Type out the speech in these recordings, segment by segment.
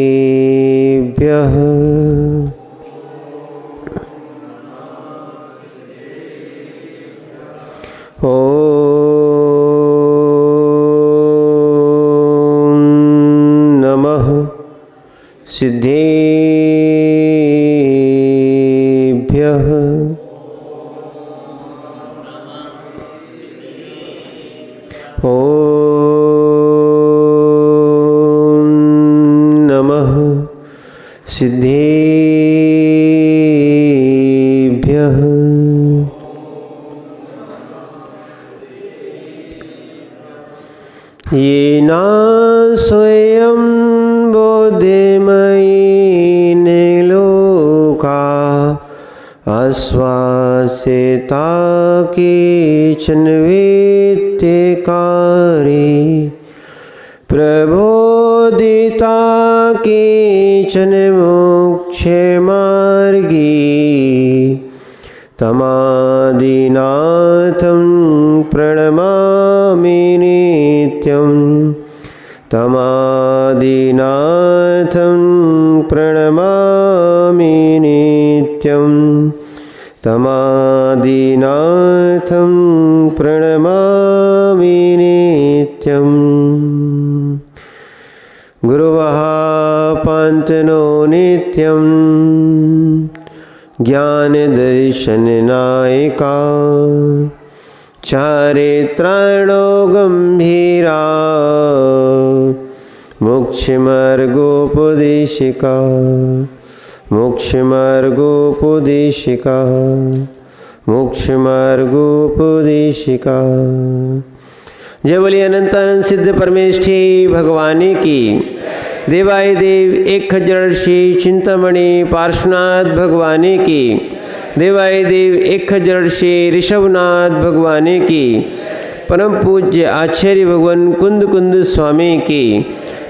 सिद्धेभ्यः ॐ नमः सिद्धेभ्यः ॐ नमः सिद्धेभ्यः येन स्वयं बोधमयेन लोका आश्वासिता केचन वेत्त्यकारे प्रबोधिता केचन मोक्षमार्गे तमादिनाथं प्रणमामि नित्यं तमादिनाथं प्रणमामि नित्यं तमादिनाथं प्रणमामि नित्यं गुरुवः पान्तनो नित्यं ज्ञानदर्शननायका चारित्राणो गम्भीरा मोक्षमार्गोपदेशिका मोक्षमार्गोपदेशिका मोक्षमार्गोपदेशिका। जय बोलिए अनंतानंद सिद्ध परमेष्ठी भगवान की। देवादिदेव एक खज्जर्षि चिंतामणि पार्श्वनाथ भगवान की। देवादिदेव एक खज्जर्षि ऋषभनाथ भगवान की। परम पूज्य आचार्य भगवान कुंद कुंद स्वामी की।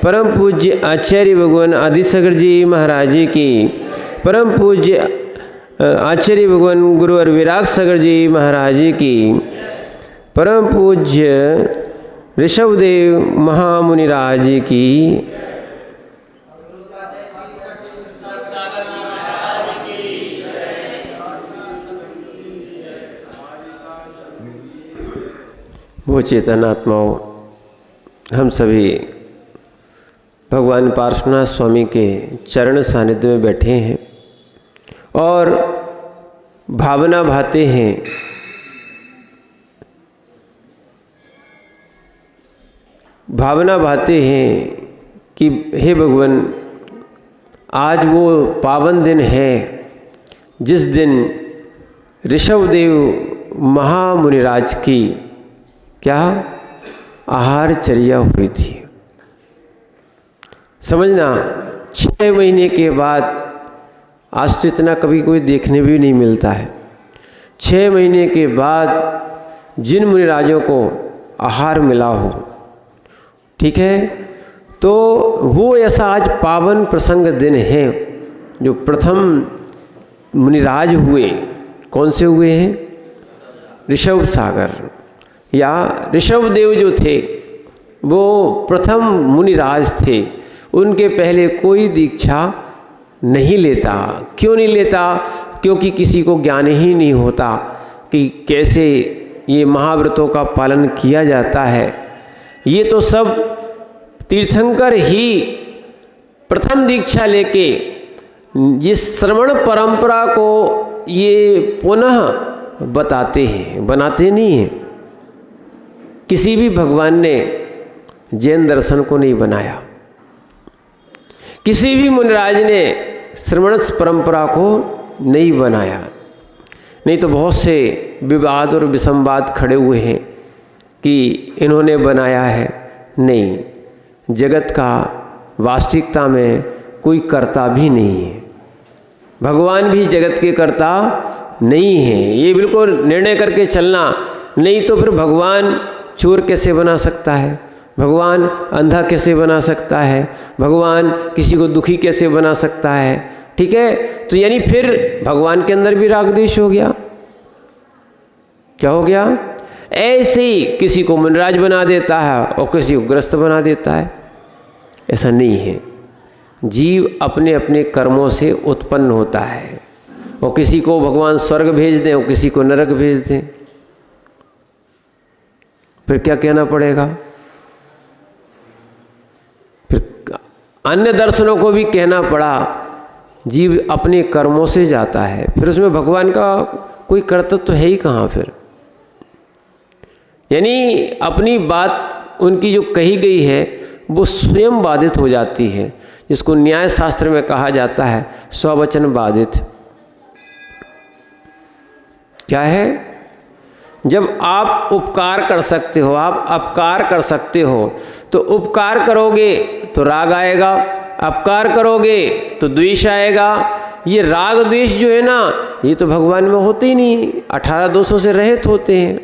परम पूज्य आचार्य भगवान आदिसागर जी महाराज की। परम पूज्य आचार्य भगवान गुरुवर विराग सागर जी महाराज की। परम पूज्य ऋषभदेव महामुनिराज की। वो चेतन आत्माओं, हम सभी भगवान पार्श्वनाथ स्वामी के चरण सानिध्य में बैठे हैं और भावना भाते हैं कि हे भगवान, आज वो पावन दिन है जिस दिन ऋषभदेव महामुनिराज की क्या आहारचर्या हुई थी। समझना, 6 महीने के बाद, आज तो इतना कभी कोई देखने भी नहीं मिलता है, 6 महीने के बाद जिन मुनिराजों को आहार मिला हो, ठीक है, तो वो ऐसा आज पावन प्रसंग दिन है जो प्रथम मुनिराज हुए। कौन से हुए हैं? ऋषभ सागर या ऋषभदेव जो थे वो प्रथम मुनिराज थे। उनके पहले कोई दीक्षा नहीं लेता। क्यों नहीं लेता? क्योंकि किसी को ज्ञान ही नहीं होता कि कैसे ये महाव्रतों का पालन किया जाता है। ये तो सब तीर्थंकर ही प्रथम दीक्षा लेके जिस श्रवण परंपरा को ये पुनः बताते हैं, बनाते नहीं हैं। किसी भी भगवान ने जैन दर्शन को नहीं बनाया, किसी भी मुनिराज ने श्रवण परंपरा को नहीं बनाया। नहीं तो बहुत से विवाद और विसंवाद खड़े हुए हैं कि इन्होंने बनाया है। नहीं, जगत का वास्तविकता में कोई कर्ता भी नहीं है, भगवान भी जगत के कर्ता नहीं है। ये बिल्कुल निर्णय करके चलना, नहीं तो फिर भगवान चोर कैसे बना सकता है, भगवान अंधा कैसे बना सकता है, भगवान किसी को दुखी कैसे बना सकता है। ठीक है, तो यानी फिर भगवान के अंदर भी राग द्वेष हो गया। क्या हो गया? ऐसे ही किसी को मुनिराज बना देता है और किसी को ग्रस्त बना देता है। ऐसा नहीं है। जीव अपने अपने कर्मों से उत्पन्न होता है, और किसी को भगवान स्वर्ग भेज दें और किसी को नरक भेज दें, फिर क्या कहना पड़ेगा? फिर अन्य दर्शनों को भी कहना पड़ा, जीव अपने कर्मों से जाता है, फिर उसमें भगवान का कोई कर्तव्य तो है ही कहाँ फिर। यानी अपनी बात उनकी जो कही गई है वो स्वयं बाधित हो जाती है, जिसको न्याय शास्त्र में कहा जाता है स्ववचन बाधित। क्या है? जब आप उपकार कर सकते हो, आप अपकार कर सकते हो, तो उपकार करोगे तो राग आएगा, अपकार करोगे तो द्वेष आएगा। ये राग द्वेष जो है ना, ये तो भगवान में होते ही नहीं, 18 दोषों से रहित होते हैं।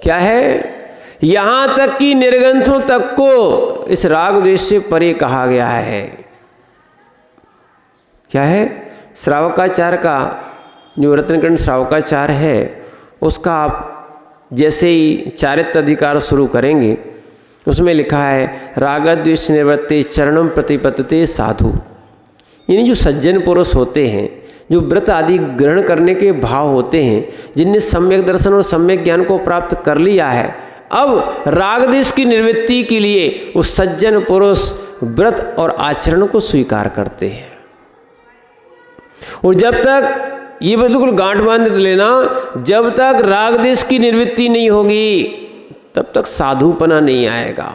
क्या है? यहां तक कि निर्ग्रंथों तक को इस राग द्वेष से परे कहा गया है। क्या है? श्रावकाचार का जो रत्नकंड श्रावकाचार है, उसका आप जैसे ही चारित्र अधिकार शुरू करेंगे, उसमें लिखा है राग द्वेष निवृत्ते चरणम प्रतिपत्ते साधु। यानी जो सज्जन पुरुष होते हैं, जो व्रत आदि ग्रहण करने के भाव होते हैं, जिनने सम्यक दर्शन और सम्यक ज्ञान को प्राप्त कर लिया है, अब राग द्वेष की निवृत्ति के लिए उस सज्जन पुरुष व्रत और आचरण को स्वीकार करते हैं। और जब तक, ये बिल्कुल गांठ बांध लेना, जब तक राग द्वेष की निवृत्ति नहीं होगी तब तक साधुपना नहीं आएगा।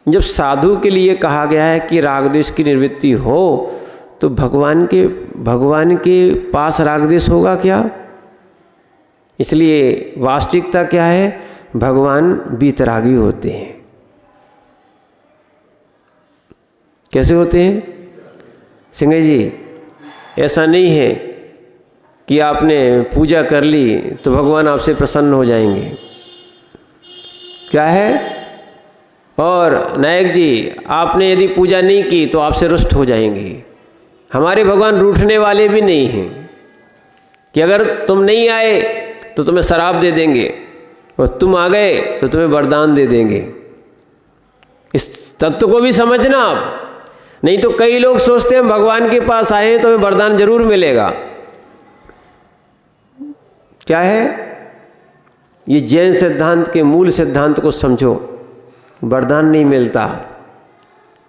जब साधु के लिए कहा गया है कि राग द्वेष की निवृत्ति हो, तो भगवान के पास राग द्वेष होगा क्या? इसलिए वास्तविकता क्या है? भगवान वीतरागी होते हैं। कैसे होते हैं सिंह जी? ऐसा नहीं है कि आपने पूजा कर ली तो भगवान आपसे प्रसन्न हो जाएंगे। क्या है? और नायक जी, आपने यदि पूजा नहीं की तो आपसे रुष्ट हो जाएंगे। हमारे भगवान रूठने वाले भी नहीं हैं कि अगर तुम नहीं आए तो तुम्हें शराब दे देंगे, और तुम आ गए तो तुम्हें वरदान दे देंगे। इस तत्व को भी समझना आप। नहीं तो कई लोग सोचते हैं भगवान के पास आए हैं तो हमें वरदान जरूर मिलेगा। क्या है? ये जैन सिद्धांत के मूल सिद्धांत को समझो। वरदान नहीं मिलता,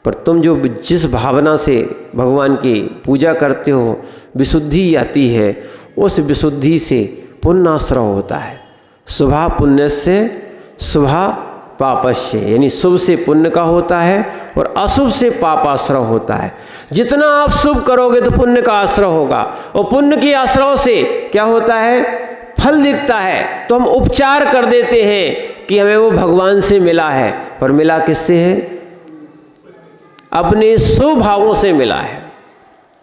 पर तुम जो जिस भावना से भगवान की पूजा करते हो, विशुद्धि आती है, उस विशुद्धि से पुण्याश्रय होता है। शुभा पुण्य से शुभा पापस्य, यानी शुभ से पुण्य का होता है और अशुभ से पापाश्रय होता है। जितना आप शुभ करोगे तो पुण्य का आश्रय होगा, और पुण्य के आश्रय से क्या होता है? फल दिखता है। तो हम उपचार कर देते हैं कि हमें वो भगवान से मिला है, पर मिला किससे है? अपने स्वभावों से मिला है।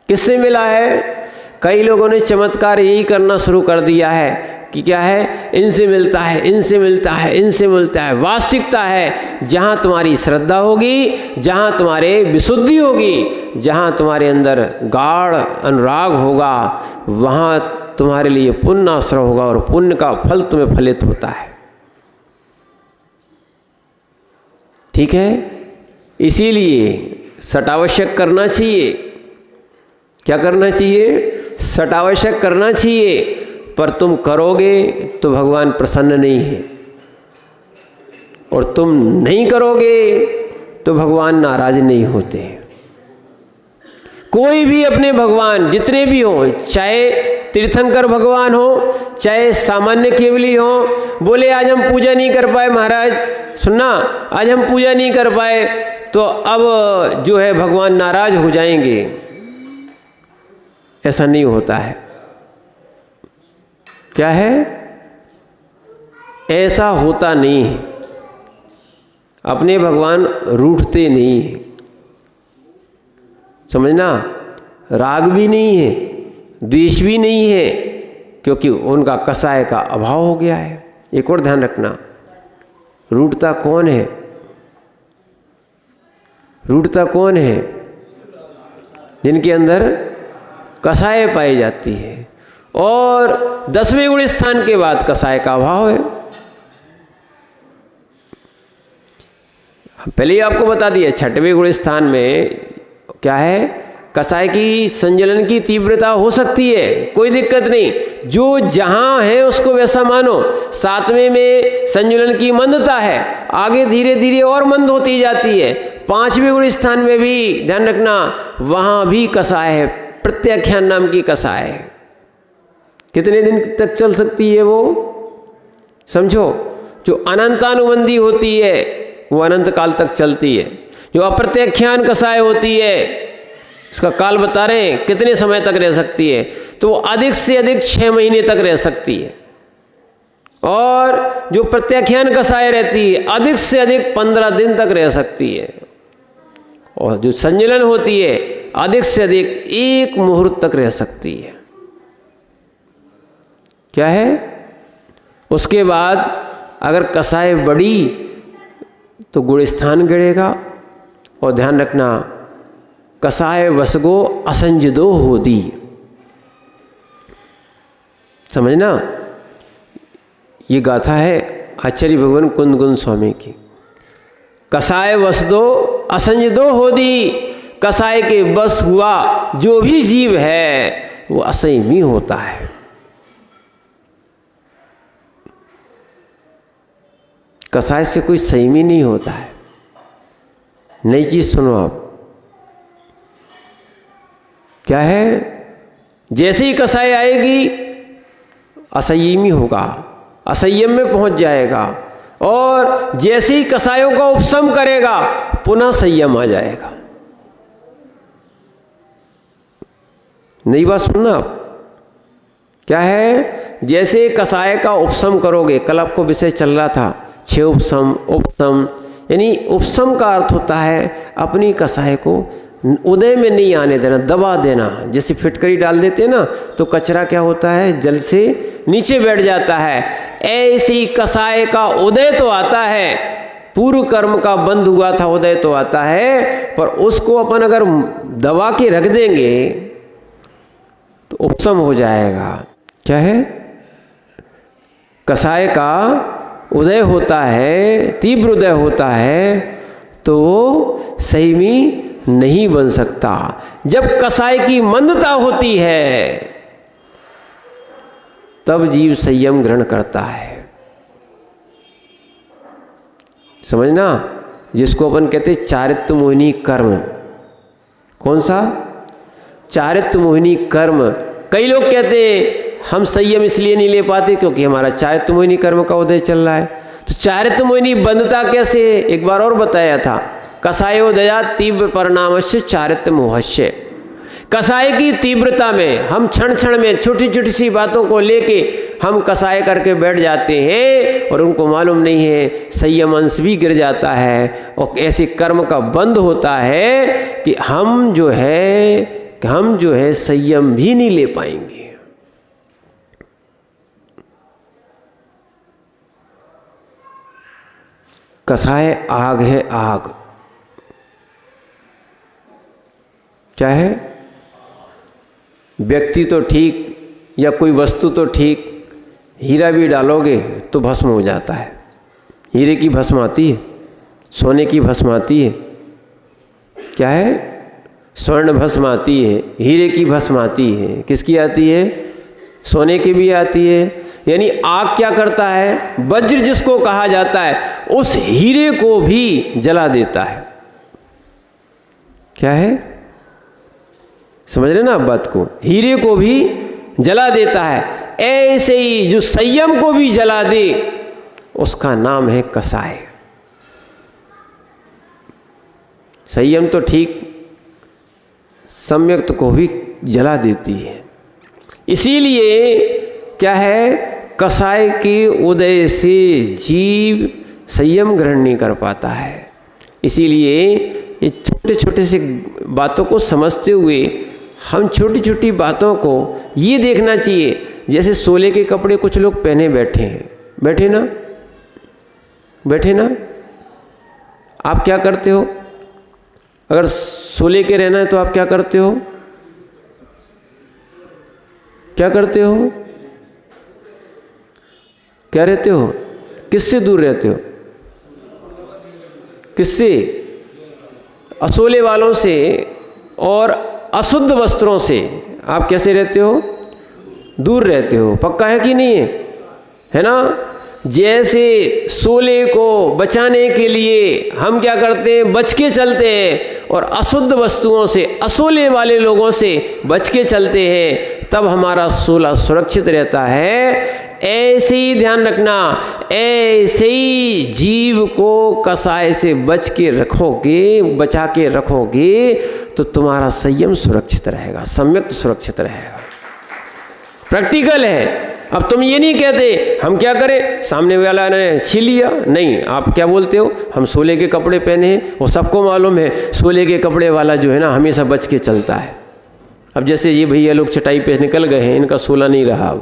किससे मिला है? कई लोगों ने चमत्कार यही करना शुरू कर दिया है कि क्या है? इनसे मिलता है, इनसे मिलता है, इनसे मिलता है। वास्तविकता है, जहाँ तुम्हारी श्रद्धा होगी, जहाँ तुम्हारे विशुद्धि होगी, जहाँ तुम्हारे अंदर गाढ़ अनुराग होगा, वहाँ तुम्हारे लिए पुण्य आश्रय होगा, और पुण्य का फल तुम्हें फलित होता है। ठीक है? इसीलिए सटावश्यक करना चाहिए। क्या करना चाहिए? सटावश्यक करना चाहिए, पर तुम करोगे तो भगवान प्रसन्न नहीं है, और तुम नहीं करोगे तो भगवान नाराज नहीं होते। कोई भी अपने भगवान जितने भी हों, चाहे तीर्थंकर भगवान हो, चाहे सामान्य केवली हो, बोले आज हम पूजा नहीं कर पाए महाराज, सुनना, आज हम पूजा नहीं कर पाए तो अब जो है भगवान नाराज हो जाएंगे, ऐसा नहीं होता है। क्या है? ऐसा होता नहीं है। अपने भगवान रूठते नहीं है। समझना, राग भी नहीं है, द्वेष भी नहीं है, क्योंकि उनका कसाय का अभाव हो गया है। एक और ध्यान रखना, रूठता कौन है? रूठता कौन है? जिनके अंदर कसाय पाई जाती है। और 10वें गुण स्थान के बाद कसाय का अभाव है। पहले ही आपको बता दिया 6वें गुण स्थान में क्या है, कसाय की संजलन की तीव्रता हो सकती है, कोई दिक्कत नहीं, जो जहां है उसको वैसा मानो। 7वें में संजलन की मंदता है, आगे धीरे धीरे और मंद होती जाती है। 5वें गुण स्थान में भी ध्यान रखना, वहां भी कसाय है, प्रत्याख्यान नाम की कसाय है। कितने दिन तक चल सकती है वो समझो। जो अनंतानुबंधी होती है वो अनंत काल तक चलती है। जो अप्रत्याख्यान कसाय होती है, इसका काल बता रहे हैं कितने समय तक रह सकती है, तो अधिक से अधिक 6 महीने तक रह सकती है। और जो प्रत्याख्यान कसाय रहती है, अधिक से अधिक 15 दिन तक रह सकती है। और जो संजलन होती है, अधिक से अधिक 1 मुहूर्त तक रह सकती है। क्या है, उसके बाद अगर कसाय बढ़ी तो गुण स्थान गिरेगा। और ध्यान रखना, कसाय वसगो असंजदो होदी, समझना। ये गाथा है आचार्य भगवान कुंदगुन स्वामी की। कसाय वसदो असंजदो होदी, कसाय के बस हुआ जो भी जीव है वो असंयमी होता है। कसाय से कोई संयमी नहीं होता है। नई चीज सुनो आप, क्या है, जैसे ही कसाय आएगी असंयमी होगा, असंयम में पहुंच जाएगा। और जैसे ही कसायों का उपशम करेगा पुनः संयम आ जाएगा। नई बात सुनना आप, क्या है, जैसे कसाय का उपशम करोगे, कल आपको विषय चल रहा था 6 उपशम। उपशम यानी उपशम का अर्थ होता है अपनी कसाय को उदय में नहीं आने देना, दबा देना। जैसे फिटकरी डाल देते हैं ना, तो कचरा क्या होता है, जल से नीचे बैठ जाता है। ऐसी कसाय का उदय तो आता है, पूर्व कर्म का बंद हुआ था उदय तो आता है, पर उसको अपन अगर दबा के रख देंगे तो उपशम हो जाएगा। क्या है, कसाय का उदय होता है, तीव्र उदय होता है, तो वो संयमी नहीं बन सकता। जब कसाय की मंदता होती है तब जीव संयम ग्रहण करता है। समझना, जिसको अपन कहते चारित्य मोहिनी कर्म। कौन सा? चारित्य मोहिनी कर्म। कई लोग कहते हैं हम संयम इसलिए नहीं ले पाते क्योंकि हमारा चारित्य मोहिनी कर्म का उदय चल रहा है। तो चारित्य मोहिनी बंधता कैसे, एक बार और बताया था, कसायोदया तीव्र परिणामस्य चारित्य मोहस्य। कसाय की तीव्रता में हम क्षण क्षण में छोटी छोटी सी बातों को लेके हम कसाय करके बैठ जाते हैं और उनको मालूम नहीं है संयम अंश भी गिर जाता है और ऐसे कर्म का बंद होता है कि हम जो है संयम भी नहीं ले पाएंगे। कसाय आग है, आग। क्या है, व्यक्ति तो ठीक या कोई वस्तु तो ठीक, हीरा भी डालोगे तो भस्म हो जाता है। हीरे की भस्म आती है, सोने की भस्म आती है। क्या है, स्वर्ण भस्म आती है, हीरे की भस्म आती है। किसकी आती है? सोने की भी आती है। यानी आग क्या करता है, वज्र जिसको कहा जाता है, उस हीरे को भी जला देता है। क्या है, समझ रहे ना आप बात को? हीरे को भी जला देता है। ऐसे ही जो संयम को भी जला दे उसका नाम है कसाय। संयम तो ठीक, सम्यक्त को भी जला देती है। इसीलिए क्या है, कसाय के उदय से जीव संयम ग्रहण नहीं कर पाता है। इसीलिए ये छोटे छोटे से बातों को समझते हुए हम छोटी छोटी बातों को ये देखना चाहिए। जैसे सोले के कपड़े कुछ लोग पहने बैठे हैं, बैठे ना, आप क्या करते हो? अगर सोले के रहना है तो आप क्या करते हो? क्या करते हो? क्या रहते हो? किससे दूर रहते हो? किससे? असोले वालों से और अशुद्ध वस्त्रों से आप कैसे रहते हो? दूर रहते हो। पक्का है कि नहीं है? है ना? जैसे सोले को बचाने के लिए हम क्या करते हैं? बच के चलते हैं, और अशुद्ध वस्तुओं से, असोले वाले लोगों से बच के चलते हैं, तब हमारा सोला सुरक्षित रहता है। ऐसे ही ध्यान रखना, ऐसे ही जीव को कसाय से बच के रखोगे, बचा के रखोगे, तो तुम्हारा संयम सुरक्षित रहेगा, सम्यक सुरक्षित रहेगा। प्रैक्टिकल है। अब तुम ये नहीं कहते हम क्या करें, सामने वाला ने छीन लिया, नहीं, आप क्या बोलते हो? हम सोले के कपड़े पहने हैं, और सबको मालूम है सोले के कपड़े वाला जो है ना हमेशा बच के चलता है। अब जैसे ये भैया लोग चटाई पे निकल गए हैं, इनका सोला नहीं रहा।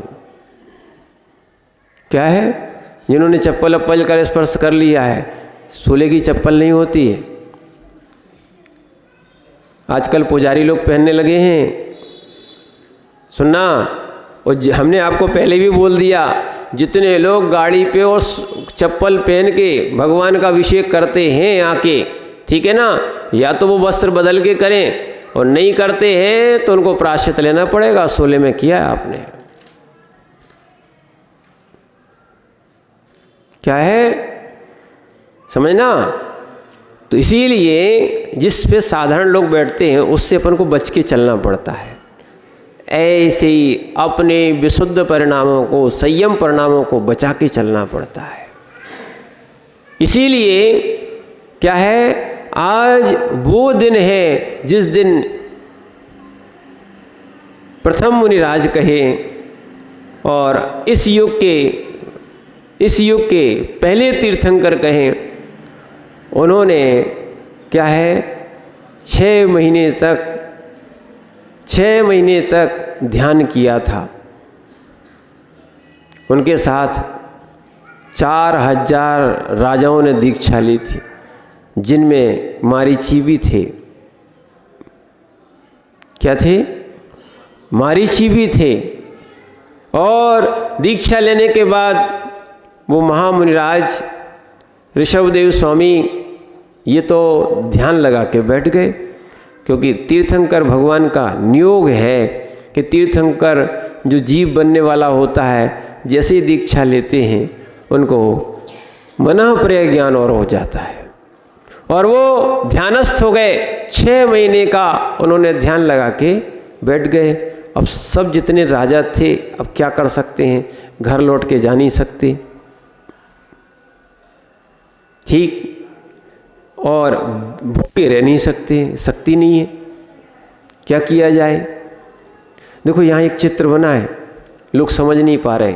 क्या है? जिन्होंने चप्पल अप्पल कर स्पर्श कर लिया है, सोले की चप्पल नहीं होती है। आजकल पुजारी लोग पहनने लगे हैं। सुनना, और हमने आपको पहले भी बोल दिया, जितने लोग गाड़ी पे और चप्पल पहन के भगवान का अभिषेक करते हैं आके, ठीक है ना, या तो वो वस्त्र बदल के करें, और नहीं करते हैं तो उनको प्रायश्चित लेना पड़ेगा। सोले में किया है आपने? क्या है? समझना। तो इसीलिए जिस पे साधारण लोग बैठते हैं उससे अपन को बच के चलना पड़ता है। ऐसे ही अपने विशुद्ध परिणामों को, संयम परिणामों को बचा के चलना पड़ता है। इसीलिए क्या है, आज वो दिन है जिस दिन प्रथम मुनिराज कहे, और इस युग के पहले तीर्थंकर कहें, उन्होंने क्या है 6 महीने तक ध्यान किया था। उनके साथ 4000 राजाओं ने दीक्षा ली थी, जिनमें मारीची भी थे। क्या थे? मारीची भी थे। और दीक्षा लेने के बाद वो महामुनिराज ऋषभदेव स्वामी ये तो ध्यान लगा के बैठ गए, क्योंकि तीर्थंकर भगवान का नियोग है कि तीर्थंकर जो जीव बनने वाला होता है, जैसे ही दीक्षा लेते हैं उनको मनःप्रिय ज्ञान और हो जाता है, और वो ध्यानस्थ हो गए। 6 महीने का उन्होंने ध्यान लगा के बैठ गए। अब सब जितने राजा थे अब क्या कर सकते हैं, घर लौट के जा नहीं सकते, ठीक, और भूखे रह नहीं सकते, शक्ति नहीं है, क्या किया जाए। देखो यहाँ एक चित्र बना है, लोग समझ नहीं पा रहे।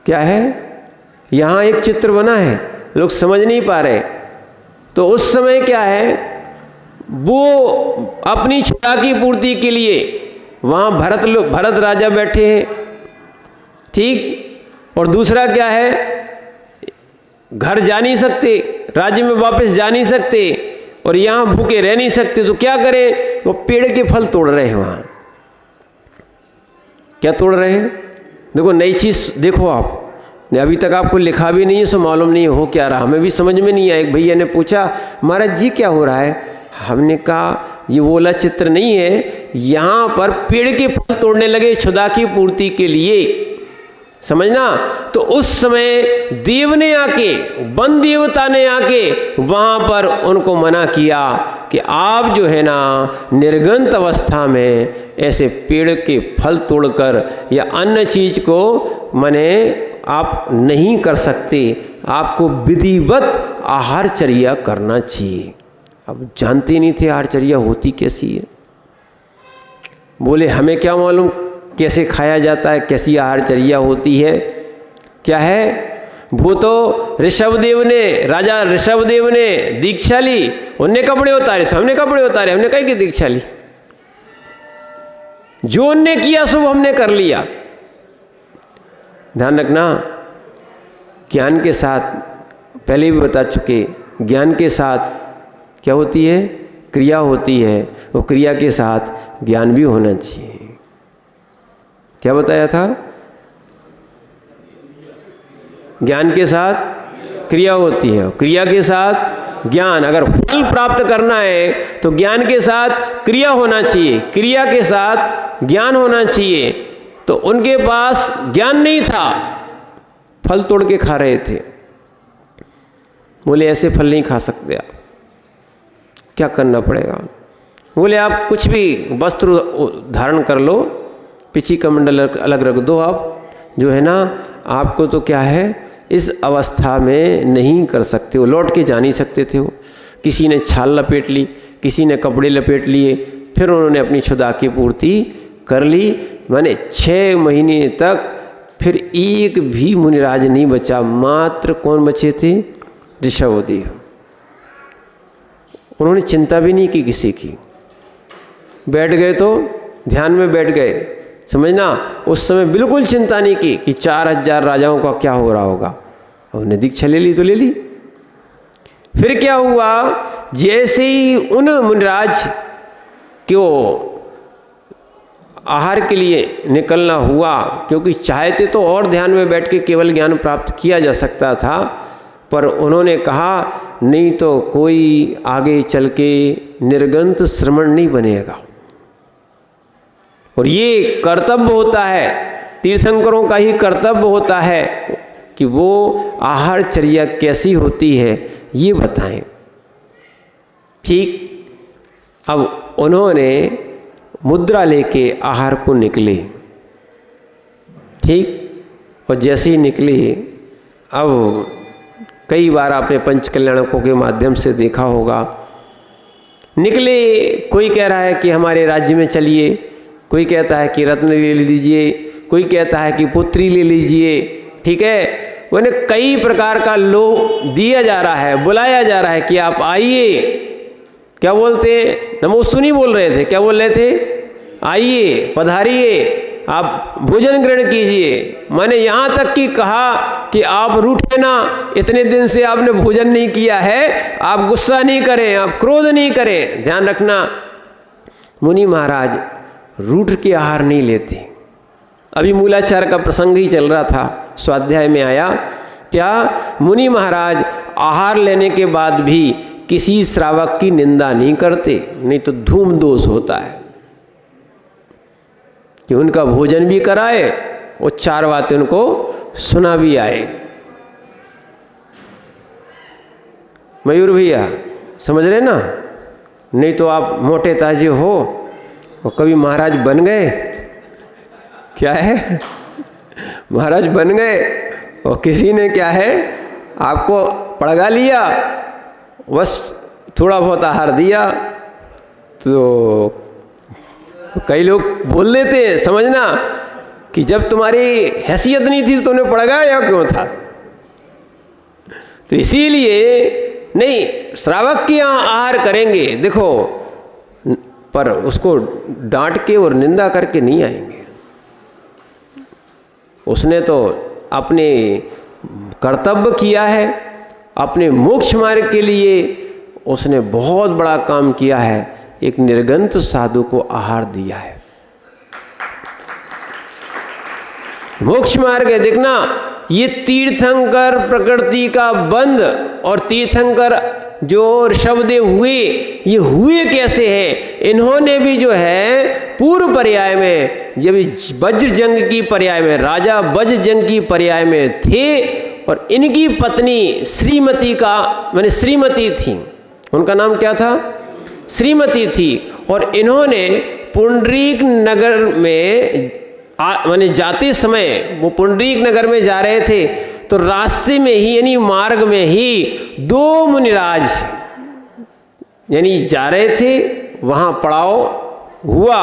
क्या है? यहाँ एक चित्र बना है, लोग समझ नहीं पा रहे। तो उस समय क्या है, वो अपनी क्षुधा की पूर्ति के लिए वहाँ भरत राजा बैठे हैं, ठीक, और दूसरा क्या है, घर जा नहीं सकते, राज्य में वापस जा नहीं सकते, और यहाँ भूखे रह नहीं सकते, तो क्या करें, वो पेड़ के फल तोड़ रहे हैं। वहाँ क्या तोड़ रहे हैं? देखो नई चीज़ देखो आप, अभी तक आपको लिखा भी नहीं है, सो मालूम नहीं हो क्या रहा, हमें भी समझ में नहीं आया। एक भैया ने पूछा, महाराज जी क्या हो रहा है? हमने कहा ये वो वाला चित्र नहीं है, यहाँ पर पेड़ के फल तोड़ने लगे क्षुधा की पूर्ति के लिए, समझना। तो उस समय देव ने आके, वन देवता ने आके वहाँ पर उनको मना किया कि आप जो है ना निर्गंत अवस्था में ऐसे पेड़ के फल तोड़कर या अन्य चीज को मने आप नहीं कर सकते, आपको विधिवत आहारचर्या करना चाहिए। अब जानते नहीं थे आहारचर्या होती कैसी है। बोले हमें क्या मालूम कैसे खाया जाता है, कैसी आहारचर्या होती है। क्या है, वो तो ऋषभदेव ने, राजा ऋषभदेव ने दीक्षा ली, उनने कपड़े उतारे, हमने कपड़े उतारे, हमने कहीं की दीक्षा ली, जो उनने किया सो हमने कर लिया। ध्यान रखना, ज्ञान के साथ, पहले भी बता चुके, ज्ञान के साथ क्या होती है, क्रिया होती है, वो क्रिया के साथ ज्ञान भी होना चाहिए। क्या बताया था? ज्ञान के साथ क्रिया होती है, क्रिया के साथ ज्ञान। अगर फल प्राप्त करना है तो ज्ञान के साथ क्रिया होना चाहिए, क्रिया के साथ ज्ञान होना चाहिए। तो उनके पास ज्ञान नहीं था, फल तोड़ के खा रहे थे। बोले ऐसे फल नहीं खा सकते आप, क्या करना पड़ेगा? बोले आप कुछ भी वस्त्र धारण कर लो, पीछे कमंडल अलग रख दो, आप जो है ना, आपको तो क्या है, इस अवस्था में नहीं कर सकते हो, लौट के जा नहीं सकते थे। वो किसी ने छाल लपेट ली, किसी ने कपड़े लपेट लिए, फिर उन्होंने अपनी क्षुधा की पूर्ति कर ली। माने 6 महीने तक फिर एक भी मुनिराज नहीं बचा, मात्र कौन बचे थे? ऋषभदेव। उन्होंने चिंता भी नहीं की किसी की, बैठ गए तो ध्यान में बैठ गए, समझना। उस समय बिल्कुल चिंता नहीं की कि 4000 राजाओं का क्या हो रहा होगा। उन्होंने दीक्षा ले ली तो ले ली। फिर क्या हुआ, जैसे ही उन मुनिराज को आहार के लिए निकलना हुआ, क्योंकि चाहते तो और ध्यान में बैठ के केवल ज्ञान प्राप्त किया जा सकता था, पर उन्होंने कहा नहीं तो कोई आगे चल के निर्गंत श्रमण नहीं बनेगा। और ये कर्तव्य होता है, तीर्थंकरों का ही कर्तव्य होता है कि वो आहारचर्या कैसी होती है ये बताएं। ठीक, अब उन्होंने मुद्रा लेके आहार को निकले। ठीक, और जैसे ही निकले, अब कई बार आपने पंच कल्याणकों के माध्यम से देखा होगा, निकले, कोई कह रहा है कि हमारे राज्य में चलिए, कोई कहता है कि रत्न ले लीजिए, कोई कहता है कि पुत्री ले लीजिए। ठीक है, उन्हें कई प्रकार का लोभ दिया जा रहा है, बुलाया जा रहा है कि आप आइए। क्या बोलते हैं? नमोस्तु नहीं बोल रहे थे, क्या बोल रहे थे? आइए, पधारिए, आप भोजन ग्रहण कीजिए। मैंने यहाँ तक कि कहा कि आप रूठे ना, इतने दिन से आपने भोजन नहीं किया है, आप गुस्सा नहीं करें, आप क्रोध नहीं करें। ध्यान रखना, मुनि महाराज रूठ के आहार नहीं लेते। अभी मूलाचार का प्रसंग ही चल रहा था, स्वाध्याय में आया क्या, मुनि महाराज आहार लेने के बाद भी किसी श्रावक की निंदा नहीं करते, नहीं तो धूम दोष होता है कि उनका भोजन भी कराए और 4 बातें उनको सुना भी आए। मयूर भैया समझ रहे ना? नहीं तो आप मोटे ताजे हो और कभी महाराज बन गए, क्या है, महाराज बन गए और किसी ने क्या है आपको पड़गा लिया, बस थोड़ा बहुत आहार दिया, तो कई लोग बोल देते हैं, समझना, कि जब तुम्हारी हैसियत नहीं थी तो तुमने पड़गाया क्यों था। तो इसीलिए नहीं, श्रावक के यहाँ आहार करेंगे, देखो, पर उसको डांट के और निंदा करके नहीं आएंगे। उसने तो अपने कर्तव्य किया है, अपने मोक्ष मार्ग के लिए उसने बहुत बड़ा काम किया है, एक निर्गंत साधु को आहार दिया है। मोक्ष मार्ग है, देखना, ये तीर्थंकर प्रकृति का बंध, और तीर्थंकर जो ऋषभदेव हुए, ये हुए कैसे हैं? इन्होंने भी जो है पूर्व पर्याय में, जब वज्र जंग की पर्याय में, राजा वज्र जंग की पर्याय में थे, और इनकी पत्नी श्रीमती का, माने श्रीमती थी, उनका नाम क्या था? श्रीमती थी। और इन्होंने पुंडरीक नगर में माने जाते समय, वो पुंडरीक नगर में जा रहे थे, तो रास्ते में ही, यानी मार्ग में ही 2 मुनिराज यानी जा रहे थे, वहाँ पड़ाव हुआ।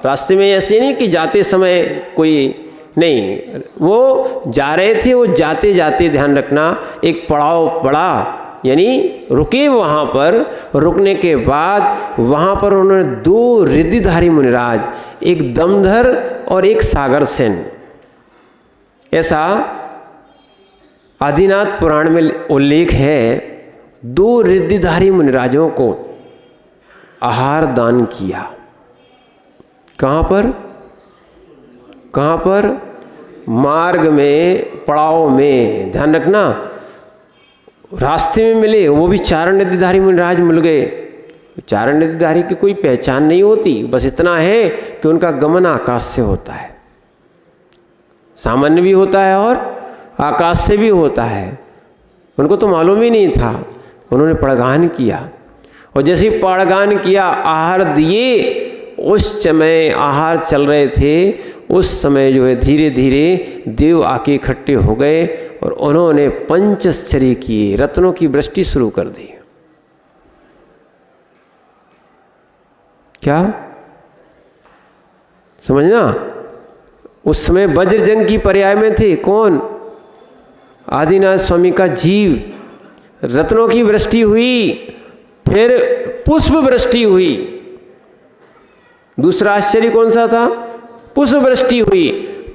रास्ते में ऐसे नहीं कि जाते समय कोई नहीं, वो जा रहे थे, वो जाते जाते ध्यान रखना एक पड़ाव पड़ा, यानी रुके। वहाँ पर रुकने के बाद वहाँ पर उन्होंने 2 रिद्धिधारी मुनिराज, एक दमधर और एक सागर सेन, ऐसा आदिनाथ पुराण में उल्लेख है, 2 रिद्धिधारी मुनिराजों को आहार दान किया। कहाँ पर? कहाँ पर? मार्ग में, पड़ाव में। ध्यान रखना, रास्ते में मिले, वो भी चारण नदीधारी मुनिराज मिल गए। चारण नदीधारी की कोई पहचान नहीं होती, बस इतना है कि उनका गमन आकाश से होता है, सामान्य भी होता है और आकाश से भी होता है। उनको तो मालूम ही नहीं था, उन्होंने पड़गान किया, और जैसे ही पड़गान किया, आहार दिए, उस समय आहार चल रहे थे, उस समय जो है धीरे धीरे देव आके इकट्ठे हो गए और उन्होंने पंचश्चर्य किए, रत्नों की वृष्टि शुरू कर दी। क्या समझना? उस समय वज्रजंग की पर्याय में थे कौन? आदिनाथ स्वामी का जीव। रत्नों की वृष्टि हुई, फिर पुष्प वृष्टि हुई। दूसरा आश्चर्य कौन सा था? पुष्प वृष्टि हुई।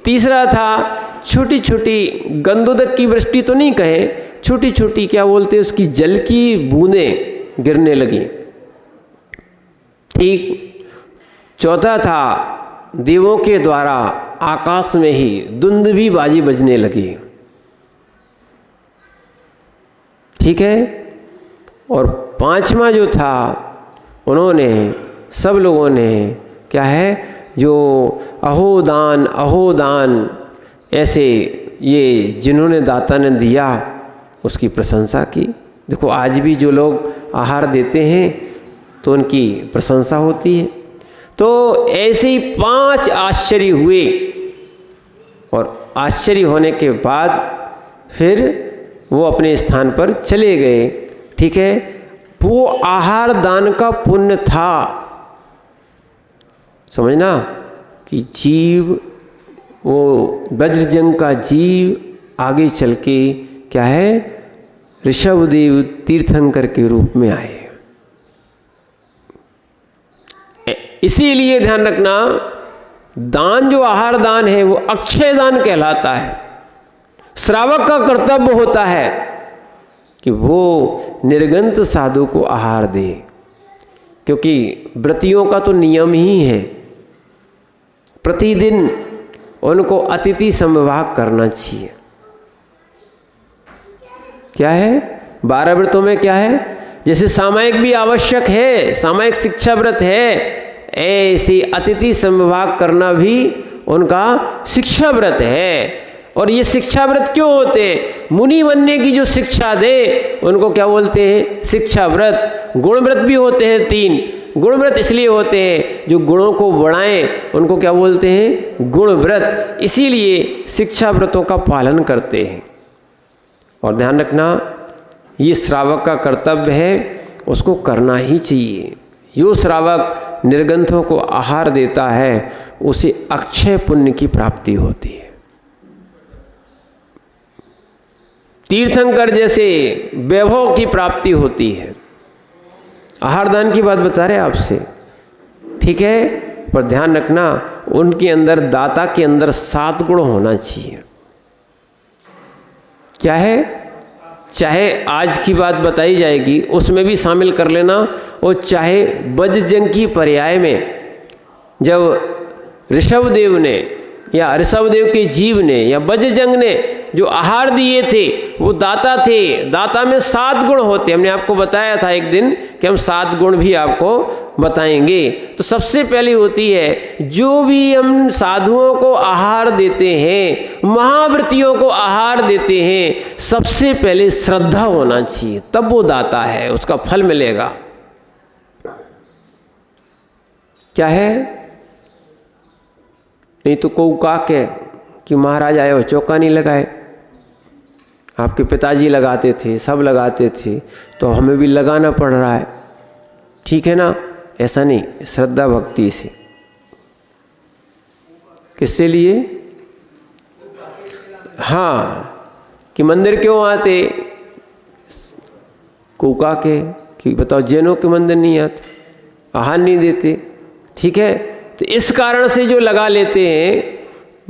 तीसरा था छोटी छोटी गंधोदक की वृष्टि तो नहीं कहे, छोटी छोटी क्या बोलते हैं उसकी, जल की बूंदें गिरने लगी। ठीक। चौथा था देवों के द्वारा आकाश में ही दुंदुभी बाजी बजने लगी। ठीक है। और पांचवा जो था, उन्होंने सब लोगों ने क्या है, जो अहोदान ऐसे ये जिन्होंने दाता ने दिया उसकी प्रशंसा की। देखो आज भी जो लोग आहार देते हैं तो उनकी प्रशंसा होती है। तो ऐसे ही 5 आश्चर्य हुए, और आश्चर्य होने के बाद फिर वो अपने स्थान पर चले गए। ठीक है। वो आहार दान का पुण्य था। समझना कि जीव, वो वज्रजंग का जीव आगे चल के क्या है, ऋषभदेव तीर्थंकर के रूप में आए। इसीलिए ध्यान रखना, दान जो आहार दान है वो अक्षय दान कहलाता है। श्रावक का कर्तव्य होता है कि वो निर्गंत साधु को आहार दे, क्योंकि व्रतियों का तो नियम ही है प्रतिदिन उनको अतिथि समभाग करना चाहिए। क्या है? 12 व्रतों में क्या है? जैसे सामायिक भी आवश्यक है, सामायिक शिक्षा व्रत है, ऐसे अतिथि समभाग करना भी उनका शिक्षा व्रत है। और ये शिक्षा व्रत क्यों होते हैं? मुनि बनने की जो शिक्षा दे उनको क्या बोलते हैं? शिक्षा व्रत। गुण व्रत भी होते हैं 3। गुण व्रत इसलिए होते हैं जो गुणों को बढ़ाएं, उनको क्या बोलते हैं? गुण व्रत। इसीलिए शिक्षा व्रतों का पालन करते हैं। और ध्यान रखना, ये श्रावक का कर्तव्य है, उसको करना ही चाहिए। जो श्रावक निर्गंथों को आहार देता है उसे अक्षय पुण्य की प्राप्ति होती है। तीर्थंकर जैसे वैभव की प्राप्ति होती है। आहार दान की बात बता रहे आपसे, ठीक है। पर ध्यान रखना, उनके अंदर, दाता के अंदर 7 गुण होना चाहिए। क्या है? चाहे आज की बात बताई जाएगी उसमें भी शामिल कर लेना, और चाहे वज्रजंग की पर्याय में जब ऋषभदेव ने या ऋषभदेव के जीव ने या वज्रजंग ने जो आहार दिए थे वो दाता थे। दाता में 7 गुण होते। हमने आपको बताया था एक दिन कि हम 7 गुण भी आपको बताएंगे। तो सबसे पहली होती है, जो भी हम साधुओं को आहार देते हैं, महाव्रतियों को आहार देते हैं, सबसे पहले श्रद्धा होना चाहिए, तब वो दाता है, उसका फल मिलेगा। क्या है? नहीं तो को का के कि महाराज आए हो चौका नहीं लगाए। आपके पिताजी लगाते थे, सब लगाते थे, तो हमें भी लगाना पड़ रहा है। ठीक है ना? ऐसा नहीं, श्रद्धा भक्ति से। किससे लिए? हाँ, कि मंदिर क्यों आते? कुका के कि बताओ जैनों के मंदिर नहीं आते, आहार नहीं देते। ठीक है। तो इस कारण से जो लगा लेते हैं,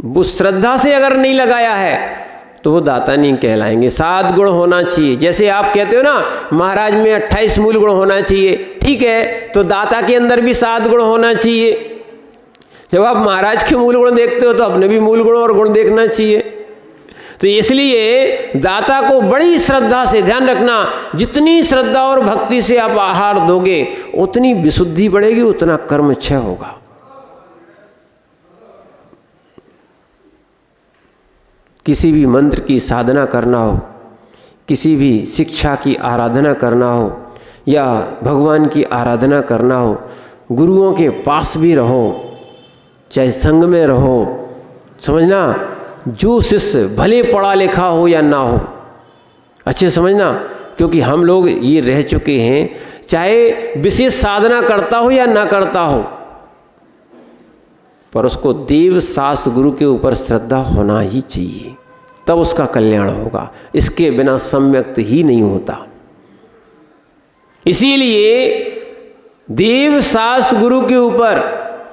वो श्रद्धा से अगर नहीं लगाया है तो वो दाता नहीं कहलाएंगे। 7 गुण होना चाहिए। जैसे आप कहते हो ना महाराज में 28 मूल गुण होना चाहिए, ठीक है, तो दाता के अंदर भी 7 गुण होना चाहिए। जब आप महाराज के मूल गुण देखते हो तो अपने भी मूल गुण और गुण देखना चाहिए। तो इसलिए दाता को बड़ी श्रद्धा से, ध्यान रखना, जितनी श्रद्धा और भक्ति से आप आहार दोगे उतनी विशुद्धि बढ़ेगी, उतना कर्म क्षय होगा। किसी भी मंत्र की साधना करना हो, किसी भी शिक्षा की आराधना करना हो या भगवान की आराधना करना हो, गुरुओं के पास भी रहो, चाहे संग में रहो, समझना, जो शिष्य भले पढ़ा लिखा हो या ना हो, अच्छे समझना, क्योंकि हम लोग ये रह चुके हैं, चाहे विशेष साधना करता हो या ना करता हो, पर उसको देव शास्त्र गुरु के ऊपर श्रद्धा होना ही चाहिए, तब उसका कल्याण होगा। इसके बिना सम्यक्त ही नहीं होता। इसीलिए देव शास्त्र गुरु के ऊपर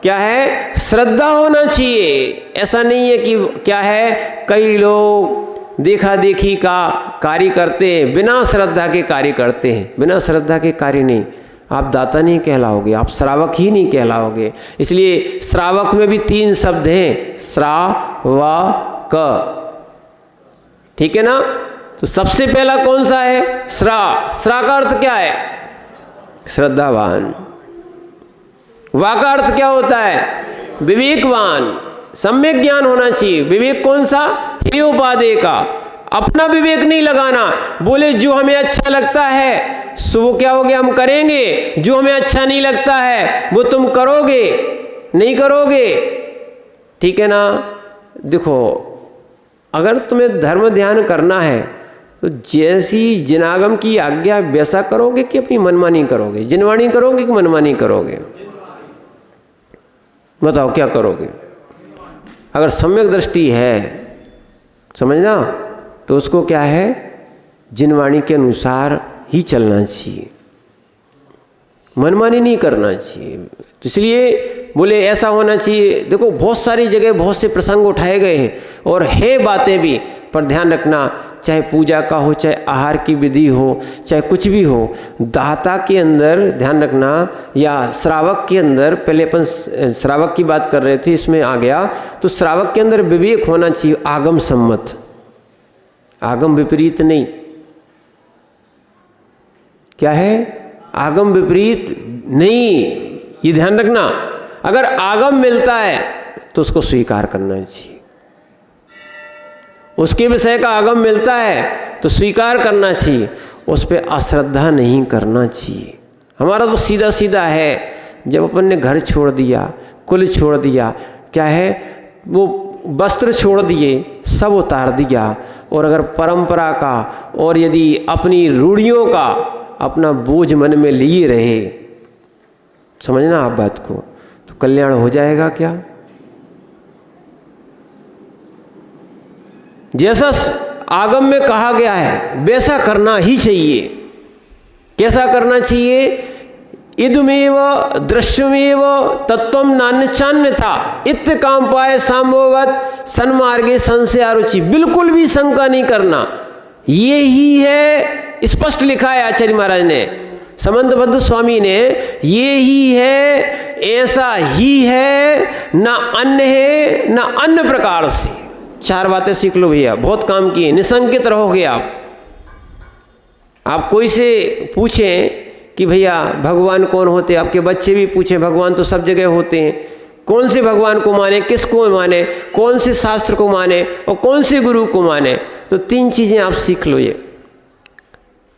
क्या है, श्रद्धा होना चाहिए। ऐसा नहीं है कि क्या है, कई लोग देखा देखी का कार्य करते हैं, बिना श्रद्धा के कार्य करते हैं। बिना श्रद्धा के कार्य नहीं, आप दाता नहीं कहलाओगे, आप श्रावक ही नहीं कहलाओगे। इसलिए श्रावक में भी 3 शब्द हैं, श्रावक, ठीक है ना। तो सबसे पहला कौन सा है, श्रा का अर्थ क्या है, श्रद्धावान। वा का अर्थ क्या होता है, विवेकवान, सम्यक ज्ञान होना चाहिए। विवेक कौन सा, हे उपादेय का, अपना विवेक नहीं लगाना। बोले जो हमें अच्छा लगता है सो वो क्या हो गया, हम करेंगे, जो हमें अच्छा नहीं लगता है वो तुम करोगे नहीं करोगे, ठीक है ना। देखो, अगर तुम्हें धर्म ध्यान करना है तो जैसी जिनागम की आज्ञा वैसा करोगे कि अपनी मनमानी करोगे, जिनवाणी करोगे कि मनमानी करोगे, बताओ क्या करोगे। अगर सम्यक दृष्टि है, समझना, तो उसको क्या है, जिनवाणी के अनुसार ही चलना चाहिए, मनमानी नहीं करना चाहिए। तो इसलिए बोले ऐसा होना चाहिए। देखो, बहुत सारी जगह बहुत से प्रसंग उठाए गए हैं और है बातें भी, पर ध्यान रखना, चाहे पूजा का हो, चाहे आहार की विधि हो, चाहे कुछ भी हो, दाता के अंदर ध्यान रखना, या श्रावक के अंदर, पहले अपन श्रावक की बात कर रहे थे, इसमें आ गया, तो श्रावक के अंदर विवेक होना चाहिए, आगम सम्मत, आगम विपरीत नहीं। क्या है, आगम विपरीत नहीं, ये ध्यान रखना। अगर आगम मिलता है तो उसको स्वीकार करना चाहिए, उसके विषय का आगम मिलता है तो स्वीकार करना चाहिए, उस पर अश्रद्धा नहीं करना चाहिए। हमारा तो सीधा सीधा है, जब अपन ने घर छोड़ दिया, कुल छोड़ दिया, क्या है, वो वस्त्र छोड़ दिए, सब उतार दिया, और अगर परंपरा का और यदि अपनी रूढ़ियों का अपना बोझ मन में लिए रहे, समझना आप बात को, तो कल्याण हो जाएगा क्या। जैसा आगम में कहा गया है वैसा करना ही चाहिए। कैसा करना चाहिए, इदमेव दृश्यमेव तत्वम नान्यचान्य था इत काम पाए सांभवत सन्मार्गे संशय आरुचि। बिल्कुल भी शंका नहीं करना, ये ही है, स्पष्ट लिखा है आचार्य महाराज ने, समंतबद्ध स्वामी ने, ये ही है, ऐसा ही है, ना अन्य है ना अन्य प्रकार से। 4 बातें सीख लो भैया, बहुत काम किए, निसंकित रहोगे आप। आप कोई से पूछें कि भैया भगवान कौन होते, आपके बच्चे भी पूछें भगवान तो सब जगह होते हैं, कौन से भगवान को माने, किसको माने, कौन से शास्त्र को माने और कौन से गुरु को माने, तो 3 चीज़ें आप सीख लो। ये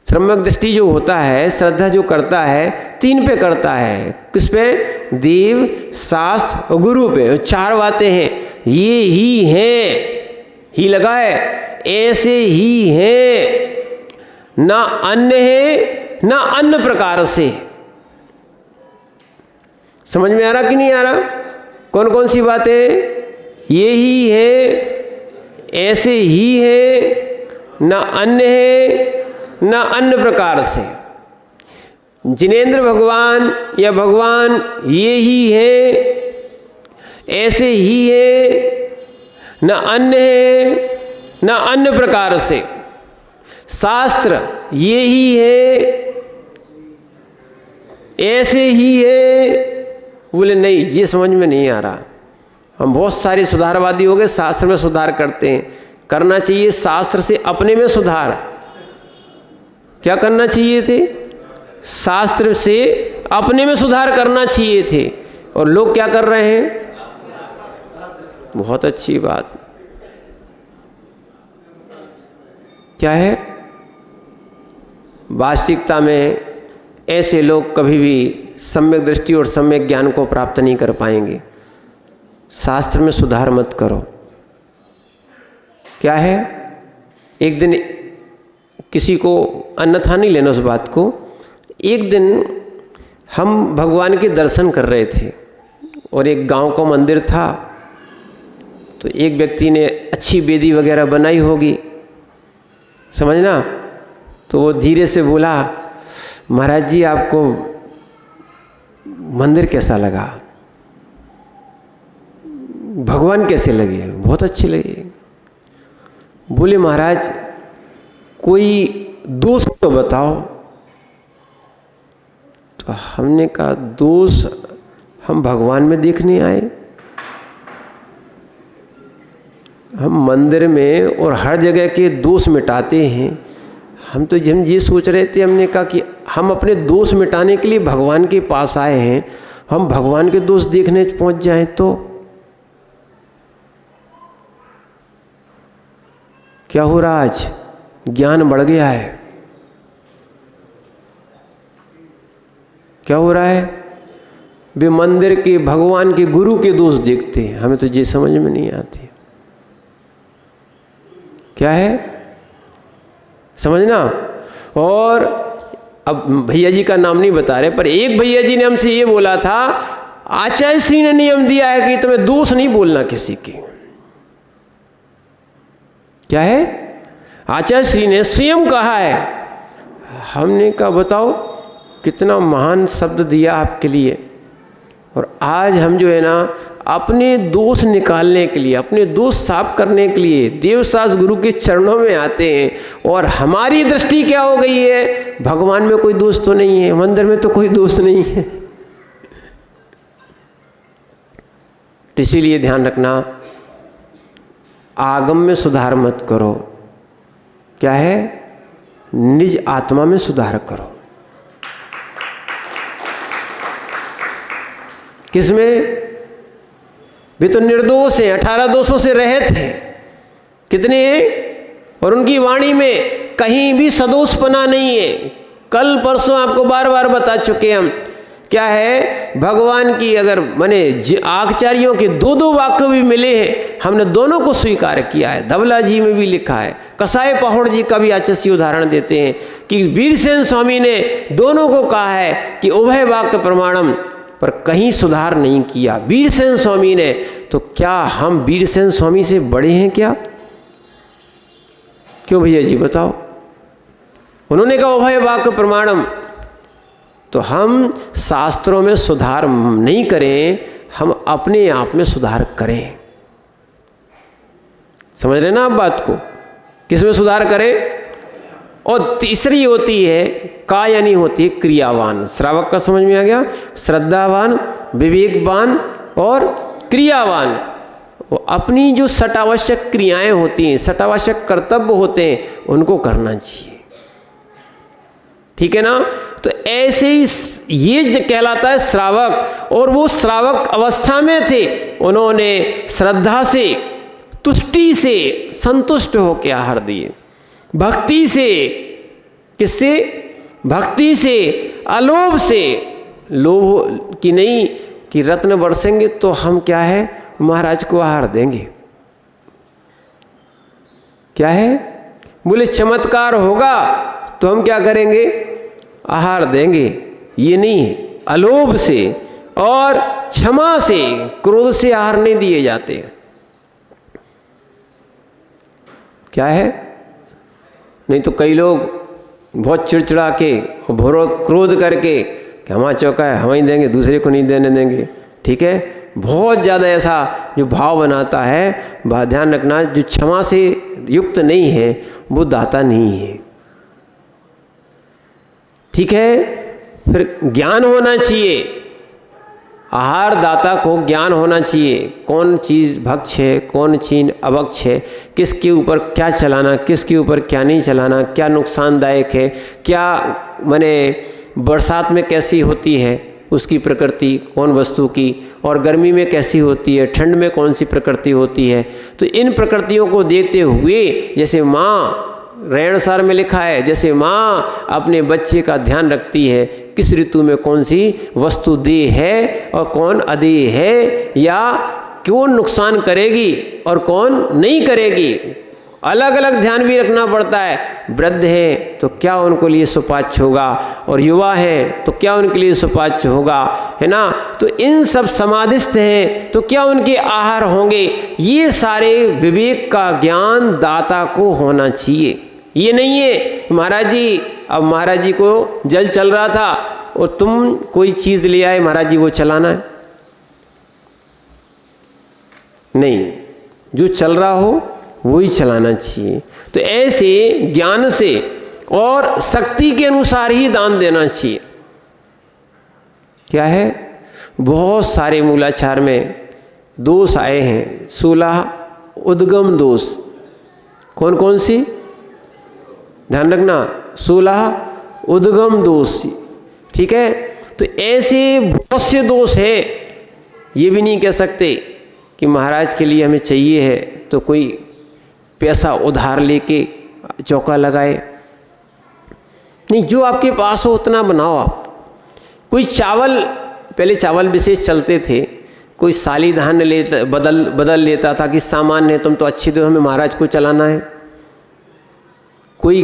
सम्यक दृष्टि जो होता है, श्रद्धा जो करता है, 3 पे करता है, किस पे, देव शास्त्र और गुरु पे। 4 बातें हैं, ये ही हैं, ही लगा है, ऐसे ही हैं, ना अन्य है ना अन्य प्रकार से। समझ में आ रहा कि नहीं आ रहा, कौन कौन सी बातें, ये ही है, ऐसे ही है, ना अन्य है ना अन्य प्रकार से। जिनेंद्र भगवान या भगवान ये ही है, ऐसे ही है, न अन्य है न अन्य प्रकार से। शास्त्र ये ही है, ऐसे ही है, बोले नहीं, ये समझ में नहीं आ रहा। हम बहुत सारे सुधारवादी हो गए, शास्त्र में सुधार करते हैं। करना चाहिए शास्त्र से अपने में सुधार। क्या करना चाहिए थे? शास्त्र से अपने में सुधार करना चाहिए थे। और लोग क्या कर रहे हैं? बहुत अच्छी बात क्या है? वास्तविकता में ऐसे लोग कभी भी सम्यक दृष्टि और सम्यक ज्ञान को प्राप्त नहीं कर पाएंगे। शास्त्र में सुधार मत करो। क्या है? एक दिन किसी को अन्यथा नहीं लेना उस बात को। एक दिन हम भगवान के दर्शन कर रहे थे और एक गांव का मंदिर था, तो एक व्यक्ति ने अच्छी वेदी वगैरह बनाई होगी, समझना। तो वो धीरे से बोला, महाराज जी आपको मंदिर कैसा लगा? भगवान कैसे लगे? बहुत अच्छे लगे। बोले महाराज कोई दोष तो बताओ। तो हमने कहा दोष हम भगवान में देखने आए। हम मंदिर में और हर जगह के दोष मिटाते हैं। हम ये सोच रहे थे, हमने कहा कि हम अपने दोष मिटाने के लिए भगवान के पास आए हैं, हम भगवान के दोष देखने पहुंच जाएं तो क्या हो रहा? आज ज्ञान बढ़ गया है। क्या हो रहा है? वे मंदिर के भगवान के गुरु के दोष देखते हैं। हमें तो ये समझ में नहीं आती। क्या है? समझना। और अब भैया जी का नाम नहीं बता रहे, पर एक भैया जी ने हमसे ये बोला था, आचार्य श्री ने नियम दिया है कि तुम्हें दोष नहीं बोलना किसी के। क्या है? आचार्य श्री ने स्वयं कहा है। हमने कहा बताओ कितना महान शब्द दिया आपके लिए। और आज हम जो है ना, अपने दोष निकालने के लिए, अपने दोष साफ करने के लिए देवसास गुरु के चरणों में आते हैं। और हमारी दृष्टि क्या हो गई है? भगवान में कोई दोष तो नहीं है, मंदिर में तो कोई दोष नहीं है। इसीलिए ध्यान रखना, आगम में सुधार मत करो। क्या है? निज आत्मा में सुधार करो। किसमें? वे तो निर्दोष हैं, 18 दोषों से रहित हैं। कितने हैं? और उनकी वाणी में कहीं भी सदोषपना नहीं है। कल परसों आपको बार बार बता चुके हम। क्या है? भगवान की अगर माने आचार्यों के 2-2 वाक्य भी मिले हैं, हमने दोनों को स्वीकार किया है। धवला जी में भी लिखा है। कसाई पहाड़ जी का भी आचार्य उदाहरण देते हैं कि वीरसेन स्वामी ने दोनों को कहा है कि उभय वाक्य प्रमाणम, पर कहीं सुधार नहीं किया वीरसेन स्वामी ने। तो क्या हम वीरसेन स्वामी से बड़े हैं क्या? क्यों भैया जी बताओ? उन्होंने कहा उभय वाक्य प्रमाणम। तो हम शास्त्रों में सुधार नहीं करें, हम अपने आप में सुधार करें। समझ रहे ना आप बात को? किस में सुधार करें? और तीसरी होती है का, यानी होती है क्रियावान। श्रावक का समझ में आ गया? श्रद्धावान, विवेकवान और क्रियावान। वो अपनी जो सटावश्यक क्रियाएं होती हैं, सटावश्यक कर्तव्य होते हैं, उनको करना चाहिए। ठीक है ना? तो ऐसे ही ये कहलाता है श्रावक। और वो श्रावक अवस्था में थे, उन्होंने श्रद्धा से, तुष्टि से संतुष्ट होकर आहार दिए। भक्ति से, किससे? भक्ति से, अलोभ से। लोभ की नहीं कि रत्न बरसेंगे तो हम क्या है, महाराज को आहार देंगे। क्या है? बोले चमत्कार होगा तो हम क्या करेंगे? आहार देंगे। ये नहीं है। अलोभ से और क्षमा से, क्रोध से आहार नहीं दिए जाते। क्या है? नहीं तो कई लोग बहुत चिड़चिड़ा के, बहुत क्रोध करके कि हमारा चौका है, हम ही देंगे, दूसरे को नहीं देने देंगे। ठीक है? बहुत ज़्यादा ऐसा जो भाव बनाता है, ध्यान रखना, जो क्षमा से युक्त नहीं है वो दाता नहीं है। ठीक है? फिर ज्ञान होना चाहिए। आहार दाता को ज्ञान होना चाहिए, कौन चीज़ भक्ष है, कौन चीज़ अभक्ष है, किसके ऊपर क्या चलाना, किसके ऊपर क्या नहीं चलाना, क्या नुकसानदायक है, क्या माने बरसात में कैसी होती है उसकी प्रकृति, कौन वस्तु की, और गर्मी में कैसी होती है, ठंड में कौन सी प्रकृति होती है। तो इन प्रकृतियों को देखते हुए, जैसे माँ रेणसार में लिखा है, जैसे माँ अपने बच्चे का ध्यान रखती है किस ऋतु में कौन सी वस्तु देय है और कौन अदेय है, या कौन नुकसान करेगी और कौन नहीं करेगी, अलग अलग ध्यान भी रखना पड़ता है। वृद्ध हैं तो क्या उनको लिए सुपाच्य होगा, और युवा हैं तो क्या उनके लिए सुपाच्य होगा, है ना। तो इन सब समाधिस्थ हैं तो क्या उनके आहार होंगे, ये सारे विवेक का ज्ञान दाता को होना चाहिए। ये नहीं है महाराज जी, अब महाराज जी को जल चल रहा था और तुम कोई चीज़ ले आए, महाराज जी वो चलाना है, नहीं, जो चल रहा हो वही चलाना चाहिए। तो ऐसे ज्ञान से और शक्ति के अनुसार ही दान देना चाहिए। क्या है, बहुत सारे मूलाचार में दोष आए हैं, 16 उद्गम दोष। कौन कौन सी, ध्यान रखना, 16 उद्गम दोष, ठीक है। तो ऐसे बहुत से दोष हैं, ये भी नहीं कह सकते कि महाराज के लिए हमें चाहिए है तो कोई पैसा उधार लेके चौका लगाए, नहीं, जो आपके पास हो उतना बनाओ आप। कोई चावल, पहले चावल विशेष चलते थे, कोई साली धान्य लेता बदल लेता था कि सामान्य तुम तो अच्छी दो, हमें महाराज को चलाना है। कोई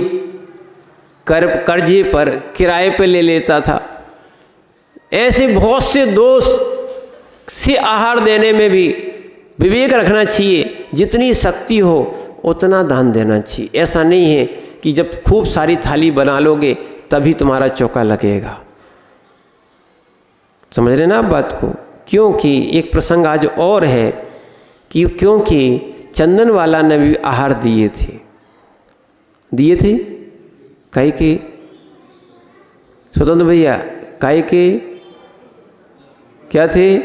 कर्जे पर किराए पे ले लेता था। ऐसे बहुत से दोष से आहार देने में भी विवेक रखना चाहिए, जितनी शक्ति हो उतना दान देना चाहिए। ऐसा नहीं है कि जब खूब सारी थाली बना लोगे तभी तुम्हारा चौका लगेगा। समझ रहे ना आप बात को। क्योंकि एक प्रसंग आज और है कि क्योंकि चंदन वाला ने भी आहार दिए थे काहे के, स्वतंत्र भैया, काहे के क्या थे,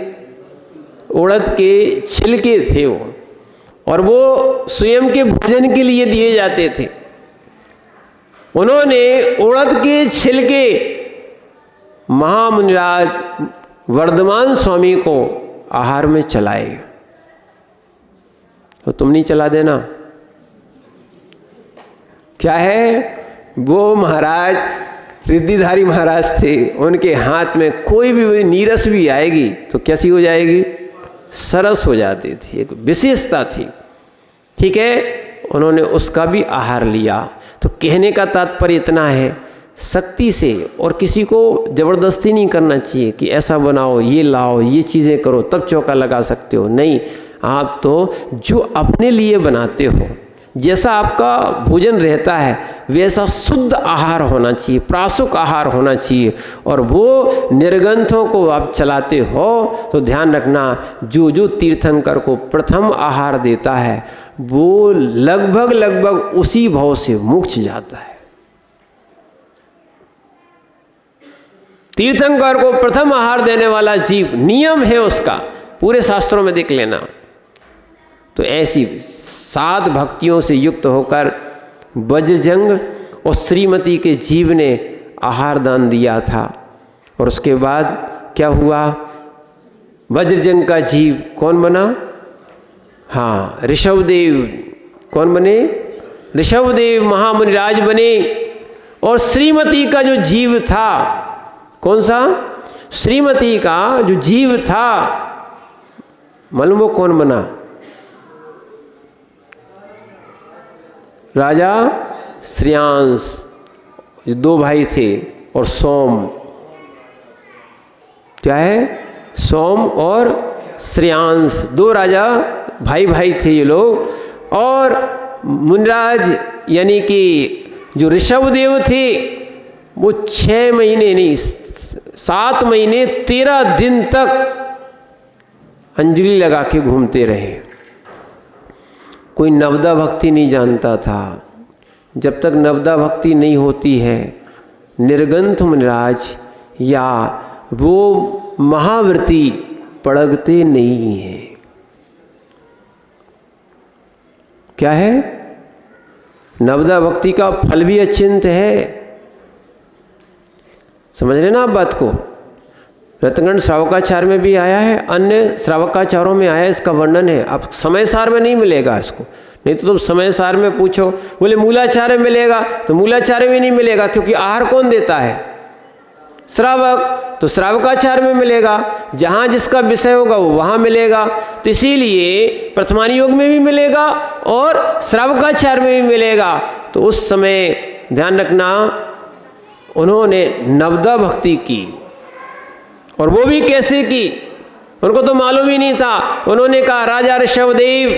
उड़द के छिलके थे वो, और वो स्वयं के भोजन के लिए दिए जाते थे। उन्होंने उड़द के छिलके महामुनिराज वर्धमान स्वामी को आहार में चलाए, तो तुम नहीं चला देना। क्या है, वो महाराज रिद्धिधारी महाराज थे, उनके हाथ में कोई भी नीरस भी आएगी तो कैसी हो जाएगी, सरस हो जाती थी, एक विशेषता थी, ठीक है। उन्होंने उसका भी आहार लिया। तो कहने का तात्पर्य इतना है, शक्ति से, और किसी को ज़बरदस्ती नहीं करना चाहिए कि ऐसा बनाओ, ये लाओ, ये चीज़ें करो तब चौका लगा सकते हो, नहीं। आप तो जो अपने लिए बनाते हो, जैसा आपका भोजन रहता है वैसा शुद्ध आहार होना चाहिए, प्रासुक आहार होना चाहिए। और वो निर्गंथों को आप चलाते हो तो ध्यान रखना, जो तीर्थंकर को प्रथम आहार देता है वो लगभग उसी भाव से मुक्त जाता है। तीर्थंकर को प्रथम आहार देने वाला जीव, नियम है उसका, पूरे शास्त्रों में देख लेना। तो ऐसी 7 भक्तियों से युक्त होकर वज्रजंग और श्रीमती के जीव ने आहार दान दिया था। और उसके बाद क्या हुआ, वज्रजंग का जीव कौन बना, हाँ, ऋषभदेव। कौन बने, ऋषभदेव महामुनिराज बने। और श्रीमती का जो जीव था, कौन सा, श्रीमती का जो जीव था, मालूम वो कौन बना, राजा श्रेयांश। 2 भाई थे, और सोम, क्या है, सोम और श्रेयांश, 2 राजा भाई थे ये लोग। और मुनिराज यानी कि जो ऋषभदेव थे वो 6 महीने नहीं, 7 महीने 13 दिन तक अंजलि लगा के घूमते रहे। कोई नवदा भक्ति नहीं जानता था। जब तक नवदा भक्ति नहीं होती है, निर्गंथ मुनिराज या वो महाव्रती पड़गते नहीं हैं। क्या है? नवदा भक्ति का फल भी अचिंत्य है। समझ रहे ना आप बात को? रत्नगण श्रावकाचार में भी आया है, अन्य श्रावकाचारों में आया है, इसका वर्णन है। अब समय सार में नहीं मिलेगा इसको, नहीं तो तुम समय सार में पूछो, बोले मूलाचार्य मिलेगा, तो मूलाचार्य में नहीं मिलेगा, क्योंकि आहार कौन देता है? श्रावक। तो श्रावकाचार में मिलेगा, जहाँ जिसका विषय होगा वो वहाँ मिलेगा। तो इसीलिए प्रथमानुयोग में भी मिलेगा और श्रावकाचार में भी मिलेगा। तो उस समय ध्यान रखना, उन्होंने नवदा भक्ति की, और वो भी कैसे की? उनको तो मालूम ही नहीं था। उन्होंने कहा राजा ऋषभदेव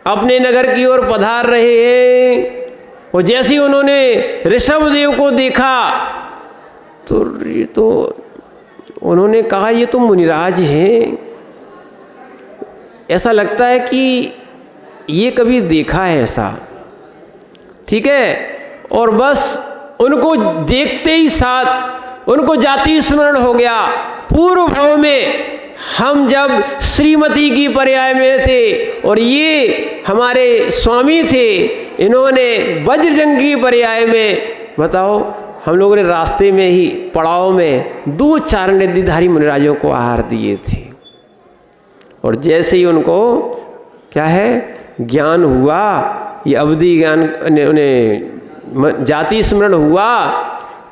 अपने नगर की ओर पधार रहे हैं, और जैसे ही उन्होंने ऋषभदेव को देखा तो उन्होंने कहा ये तो मुनिराज हैं, ऐसा लगता है कि ये कभी देखा है ऐसा। ठीक है, और बस उनको देखते ही साथ उनको जाति स्मरण हो गया। पूर्व भाव में हम जब श्रीमती की पर्याय में थे और ये हमारे स्वामी थे, इन्होंने वज्रजंग की पर्याय में, बताओ, हम लोगों ने रास्ते में ही पड़ाव में 2 चारण निधिधारी मुनिराजों को आहार दिए थे। और जैसे ही उनको क्या है ज्ञान हुआ, ये अवधि ज्ञान उन्हें जाति स्मरण हुआ,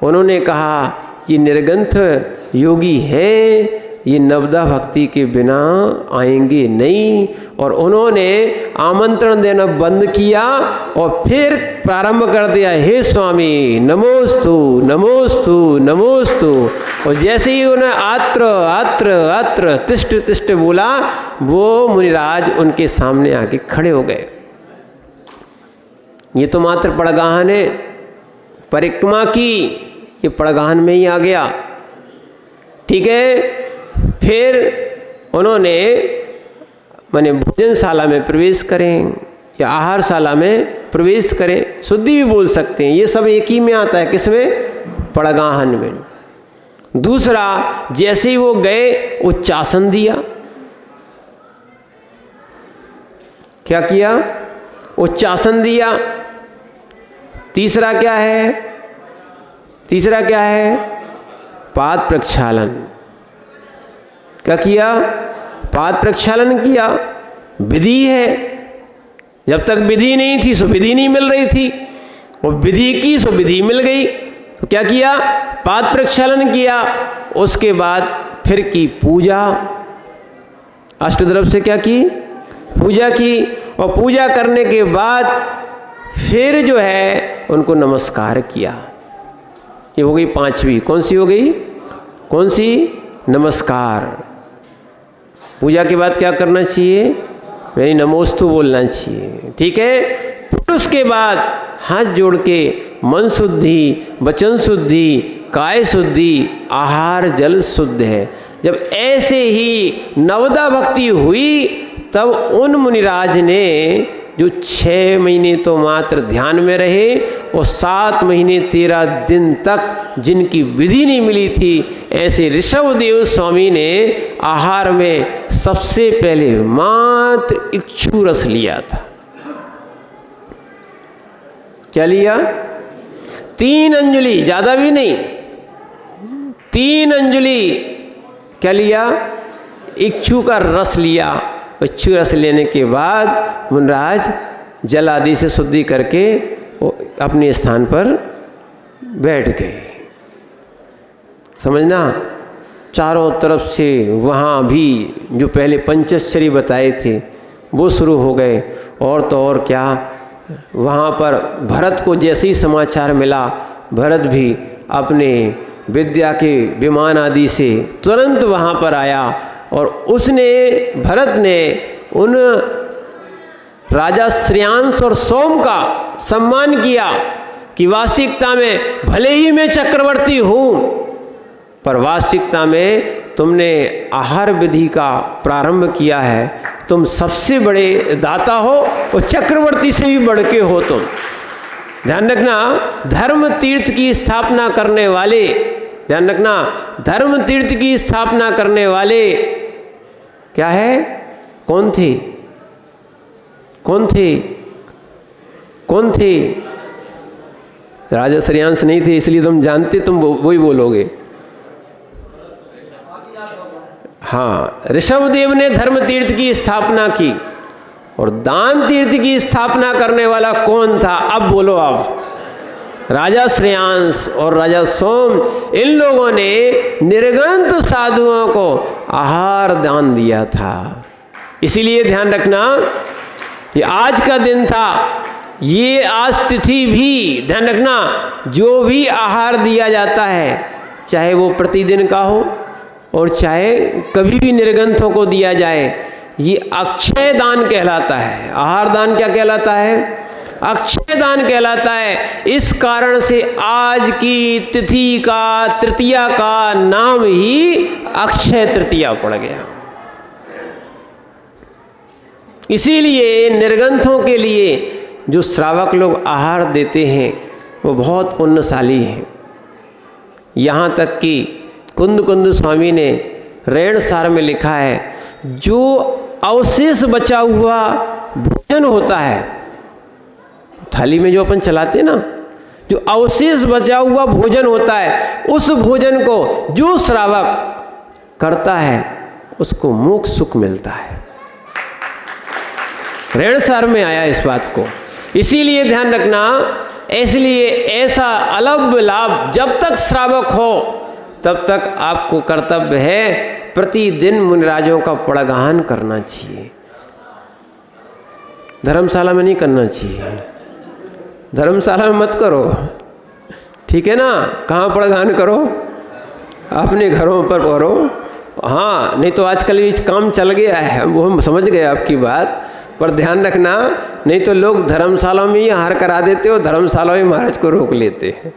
उन्होंने कहा ये निर्गंथ योगी हैं, ये नवदा भक्ति के बिना आएंगे नहीं। और उन्होंने आमंत्रण देना बंद किया और फिर प्रारंभ कर दिया, हे स्वामी नमोस्तु नमोस्तु नमोस्तु। और जैसे ही उन्हें आत्र आत्र आत्र तिष्ठ तिष्ठ बोला, वो मुनिराज उनके सामने आके खड़े हो गए। ये तो मात्र पड़गाहन है, परिक्रमा की, ये पड़गाहन में ही आ गया। ठीक है, फिर उन्होंने माने भोजनशाला में प्रवेश करें या आहारशाला में प्रवेश करें, शुद्धि भी बोल सकते हैं, ये सब एक ही में आता है। किसमें? पड़गाहन में। दूसरा, जैसे ही वो गए उच्चासन दिया। क्या किया? उच्चासन दिया। तीसरा क्या है? तीसरा क्या है? पाद प्रक्षालन। क्या किया? पाद प्रक्षालन किया। विधि है, जब तक विधि नहीं थी सो विधि नहीं मिल रही थी, और विधि की सो विधि मिल गई। तो क्या किया? पाद प्रक्षालन किया। उसके बाद फिर की पूजा, अष्टद्रव्य से क्या की? पूजा की। और पूजा करने के बाद फिर जो है उनको नमस्कार किया। ये हो गई 5वीं। कौन सी हो गई? कौन सी? नमस्कार। पूजा के बाद क्या करना चाहिए? यानी नमोस्तु बोलना चाहिए। ठीक है, फिर उसके बाद हाथ जोड़ के मन शुद्धि, वचन शुद्धि, काय शुद्धि, आहार जल शुद्ध है। जब ऐसे ही नवदा भक्ति हुई, तब उन मुनिराज ने जो 6 महीने तो मात्र ध्यान में रहे और 7 महीने 13 दिन तक जिनकी विधि नहीं मिली थी, ऐसे ऋषभदेव स्वामी ने आहार में सबसे पहले मात्र इक्षु रस लिया था। क्या लिया? 3 अंजलि, ज्यादा भी नहीं, 3 अंजलि क्या लिया? इक्षु का रस लिया। इक्षु रस लेने के बाद मुनिराज जल आदि से शुद्धि करके अपने स्थान पर बैठ गए। समझना, चारों तरफ से वहाँ भी जो पहले पंचश्चर्य बताए थे वो शुरू हो गए। और तो और क्या, वहाँ पर भरत को जैसे ही समाचार मिला, भरत भी अपने विद्या के विमान आदि से तुरंत वहाँ पर आया, और उसने, भरत ने उन राजा श्रेयांश और सोम का सम्मान किया कि वास्तविकता में भले ही मैं चक्रवर्ती हूँ, पर वास्तविकता में तुमने आहार विधि का प्रारंभ किया है, तुम सबसे बड़े दाता हो और चक्रवर्ती से भी बढ़ के हो तुम। ध्यान रखना, धर्म तीर्थ की स्थापना करने वाले, ध्यान रखना, धर्म तीर्थ की स्थापना करने वाले क्या है? कौन थे? कौन थे? कौन थे? राजा श्रेयांस नहीं थे, इसलिए तुम जानते, तुम वही बोलोगे। हाँ, ऋषभदेव ने धर्म तीर्थ की स्थापना की, और दान तीर्थ की स्थापना करने वाला कौन था? अब बोलो आप। राजा श्रेयांस और राजा सोम, इन लोगों ने निर्गंत साधुओं को आहार दान दिया था। इसीलिए ध्यान रखना, ये आज का दिन था, ये आज तिथि भी ध्यान रखना, जो भी आहार दिया जाता है, चाहे वो प्रतिदिन का हो और चाहे कभी भी निर्गंथों को दिया जाए, ये अक्षय दान कहलाता है। आहार दान क्या कहलाता है? अक्षय दान कहलाता है। इस कारण से आज की तिथि का, तृतीया का नाम ही अक्षय तृतीया पड़ गया। इसीलिए निर्गंथों के लिए जो श्रावक लोग आहार देते हैं वो बहुत पुण्यशाली हैं। यहाँ तक कि कुंद स्वामी ने रेणसार में लिखा है, जो अवशेष बचा हुआ भोजन होता है, थाली में जो अपन चलाते हैं ना, जो अवशेष बचा हुआ भोजन होता है, उस भोजन को जो श्रावक करता है उसको मोक्ष सुख मिलता है। रेणसार में आया इस बात को। इसीलिए ध्यान रखना, इसलिए ऐसा अलभ लाभ जब तक श्रावक हो तब तक आपको कर्तव्य है प्रतिदिन मुनिराजों का पड़गाहन करना चाहिए। धर्मशाला में नहीं करना चाहिए, धर्मशाला में मत करो, ठीक है ना। कहाँ पड़गाहन करो? अपने घरों पर करो। हाँ, नहीं तो आजकल ये काम चल गया है, वो हम समझ गए आपकी बात, पर ध्यान रखना, नहीं तो लोग धर्मशाला में ही आहार करा देते हो, धर्मशाला में महाराज को रोक लेते हैं।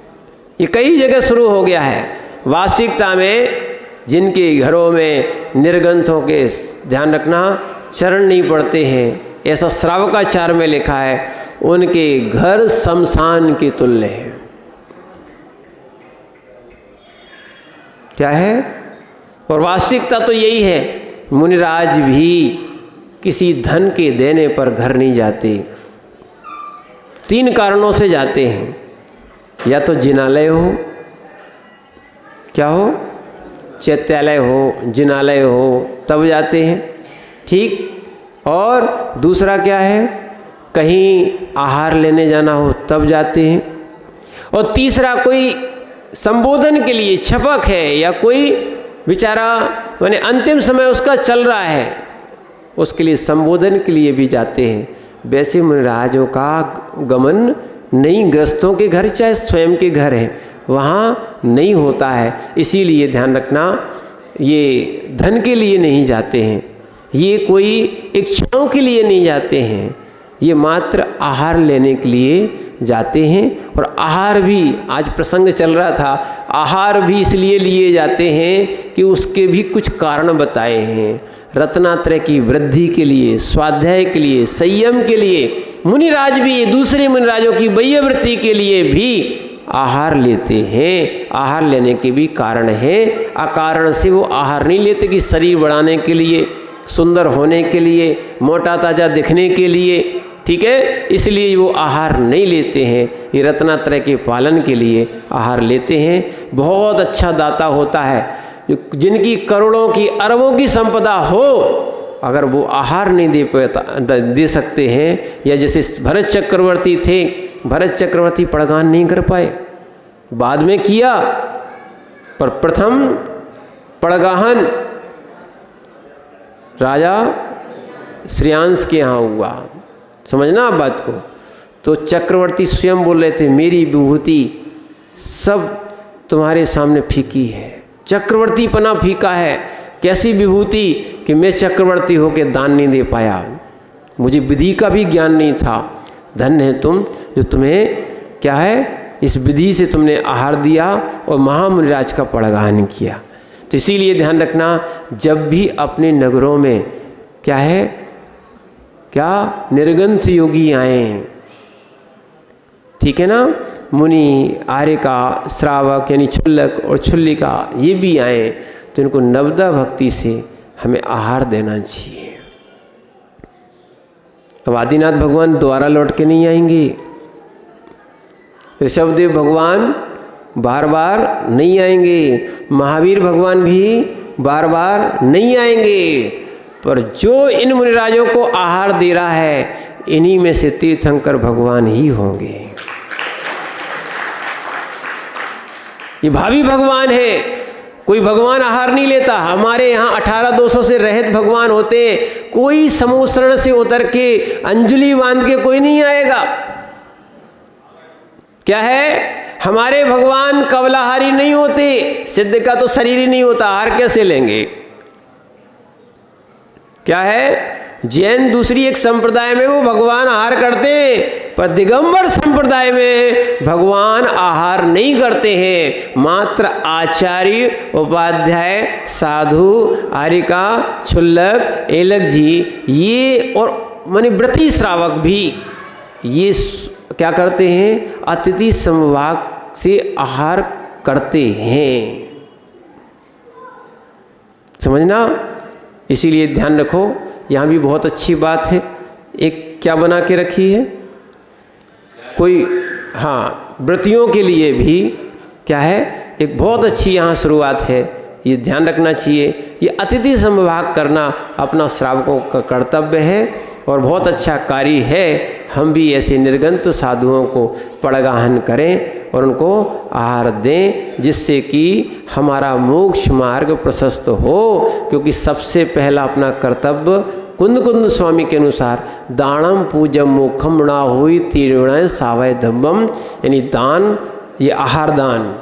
ये कई जगह शुरू हो गया है। वास्तविकता में जिनके घरों में निर्गंथों के, ध्यान रखना, चरण नहीं पड़ते हैं, ऐसा श्रावकाचार में लिखा है, उनके घर शमशान के तुल्य हैं। क्या है? और वास्तविकता तो यही है, मुनिराज भी किसी धन के देने पर घर नहीं जाते। 3 कारणों से जाते हैं, या तो जिनालय हो, क्या हो? चैत्यालय हो, जिनालय हो, तब जाते हैं, ठीक। और दूसरा क्या है? कहीं आहार लेने जाना हो तब जाते हैं। और तीसरा कोई संबोधन के लिए, छपक है या कोई बेचारा माने अंतिम समय उसका चल रहा है, उसके लिए संबोधन के लिए भी जाते हैं। वैसे मुनिराजों का गमन नहीं, ग्रस्तों के घर चाहे स्वयं के घर हैं, वहाँ नहीं होता है। इसीलिए ध्यान रखना, ये धन के लिए नहीं जाते हैं, ये कोई इच्छाओं के लिए नहीं जाते हैं, ये मात्र आहार लेने के लिए जाते हैं। और आहार भी, आज प्रसंग चल रहा था, आहार भी इसलिए लिए जाते हैं कि उसके भी कुछ कारण बताए हैं। रत्नात्रय की वृद्धि के लिए, स्वाध्याय के लिए, संयम के लिए, मुनिराज भी दूसरे मुनिराजों की वैयवृत्ति के लिए भी आहार लेते हैं। आहार लेने के भी कारण हैं। अकारण से वो आहार नहीं लेते कि शरीर बढ़ाने के लिए, सुंदर होने के लिए, मोटा ताजा दिखने के लिए, ठीक है, इसलिए वो आहार नहीं लेते हैं। ये रत्नात्रय के पालन के लिए आहार लेते हैं। बहुत अच्छा दाता होता है जिनकी करोड़ों की, अरबों की संपदा हो, अगर वो आहार नहीं दे सकते हैं, या जैसे भरत चक्रवर्ती थे, भरत चक्रवर्ती पड़गान नहीं कर पाए, बाद में किया, पर प्रथम पड़गाहन राजा श्रेयांस के यहाँ हुआ। समझना आप बात को। तो चक्रवर्ती स्वयं बोल रहे थे, मेरी विभूति सब तुम्हारे सामने फीकी है, चक्रवर्ती पना फीका है। कैसी विभूति कि मैं चक्रवर्ती होकर दान नहीं दे पाया, मुझे विधि का भी ज्ञान नहीं था। धन्य है तुम जो तुम्हें क्या है, इस विधि से तुमने आहार दिया और महामुनिराज का पड़गाहन किया। तो इसीलिए ध्यान रखना, जब भी अपने नगरों में क्या है, क्या निर्गंथ योगी आए, ठीक है ना, मुनि, आर्यका, श्रावक यानी क्षुल्लक और क्षुल्लिका ये भी आए, तो इनको नवदा भक्ति से हमें आहार देना चाहिए। अब आदिनाथ भगवान दोबारा लौट के नहीं आएंगे, ऋषभदेव भगवान बार बार नहीं आएंगे, महावीर भगवान भी बार बार नहीं आएंगे, पर जो इन मुनिराजों को आहार दे रहा है इन्हीं में से तीर्थंकर भगवान ही होंगे। ये भावी भगवान है, कोई भगवान आहार नहीं लेता। हमारे यहाँ 18 दोषों से रहित भगवान होते हैं, कोई समोसरण से उतर के अंजलि बांध के कोई नहीं आएगा। क्या है, हमारे भगवान कवलाहारी नहीं होते, सिद्ध का तो शरीर ही नहीं होता, आहार कैसे लेंगे। क्या है, जैन दूसरी एक संप्रदाय में वो भगवान आहार करते हैं, पर दिगंबर संप्रदाय में भगवान आहार नहीं करते हैं। मात्र आचार्य, उपाध्याय, साधु, आर्यिका, क्षुल्लक, एलक जी ये और माने व्रती श्रावक भी ये क्या करते हैं, अतिथि समवाक से आहार करते हैं। समझना, इसीलिए ध्यान रखो। यहाँ भी बहुत अच्छी बात है, एक क्या बना के रखी है, कोई हाँ व्रतियों के लिए भी क्या है, एक बहुत अच्छी यहाँ शुरुआत है, ये ध्यान रखना चाहिए। ये अतिथि समभाग करना अपना श्रावकों का कर्तव्य है और बहुत अच्छा कार्य है। हम भी ऐसे निर्गंत साधुओं को पड़गाहन करें और उनको आहार दें, जिससे कि हमारा मोक्ष मार्ग प्रशस्त हो। क्योंकि सबसे पहला अपना कर्तव्य कुंद कुंद स्वामी के अनुसार दानम पूजम मोखम ना हुई तीर्ण सावय धम्बम, यानी दान, ये आहार दान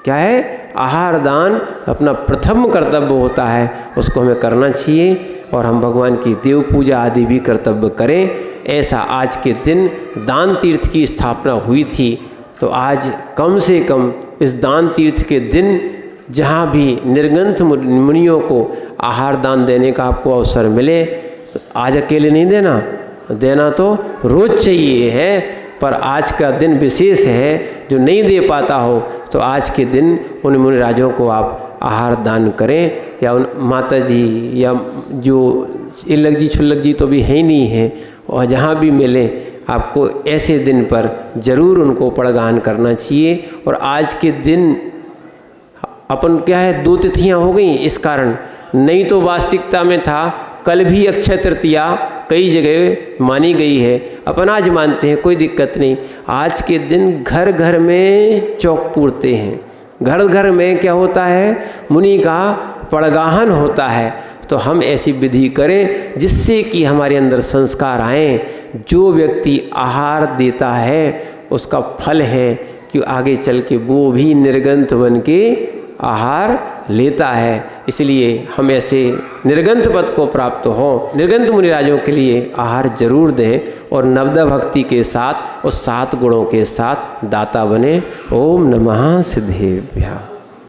क्या है, आहार दान अपना प्रथम कर्तव्य होता है, उसको हमें करना चाहिए। और हम भगवान की देव पूजा आदि भी कर्तव्य करें। ऐसा आज के दिन दान तीर्थ की स्थापना हुई थी, तो आज कम से कम इस दान तीर्थ के दिन जहाँ भी निर्गंथ मुनियों को आहार दान देने का आपको अवसर मिले, तो आज अकेले नहीं देना, देना तो रोज़ चाहिए है, पर आज का दिन विशेष है। जो नहीं दे पाता हो तो आज के दिन उन मुनिराजों को आप आहार दान करें, या उन माता जी या जो इल्लक जी छुल्लक जी तो भी है ही नहीं है, और जहाँ भी मिले आपको ऐसे दिन पर ज़रूर उनको पड़गाहन करना चाहिए। और आज के दिन अपन क्या है, 2 तिथियाँ हो गई इस कारण, नहीं तो वास्तविकता में था कल भी अक्षय तृतीया कई जगह मानी गई है, अपन आज मानते हैं, कोई दिक्कत नहीं। आज के दिन घर घर में चौक पूरते हैं, घर घर में क्या होता है, मुनि का पड़गाहन होता है। तो हम ऐसी विधि करें जिससे कि हमारे अंदर संस्कार आएँ। जो व्यक्ति आहार देता है उसका फल है कि आगे चल के वो भी निर्गंथ बन के आहार लेता है। इसलिए हम ऐसे निर्गंथ पद को प्राप्त हो, निर्गंथ मुनिराजों के लिए आहार जरूर दें और नवदा भक्ति के साथ और 7 गुणों के साथ दाता बने। ओम नमः सिद्धेभ्यः।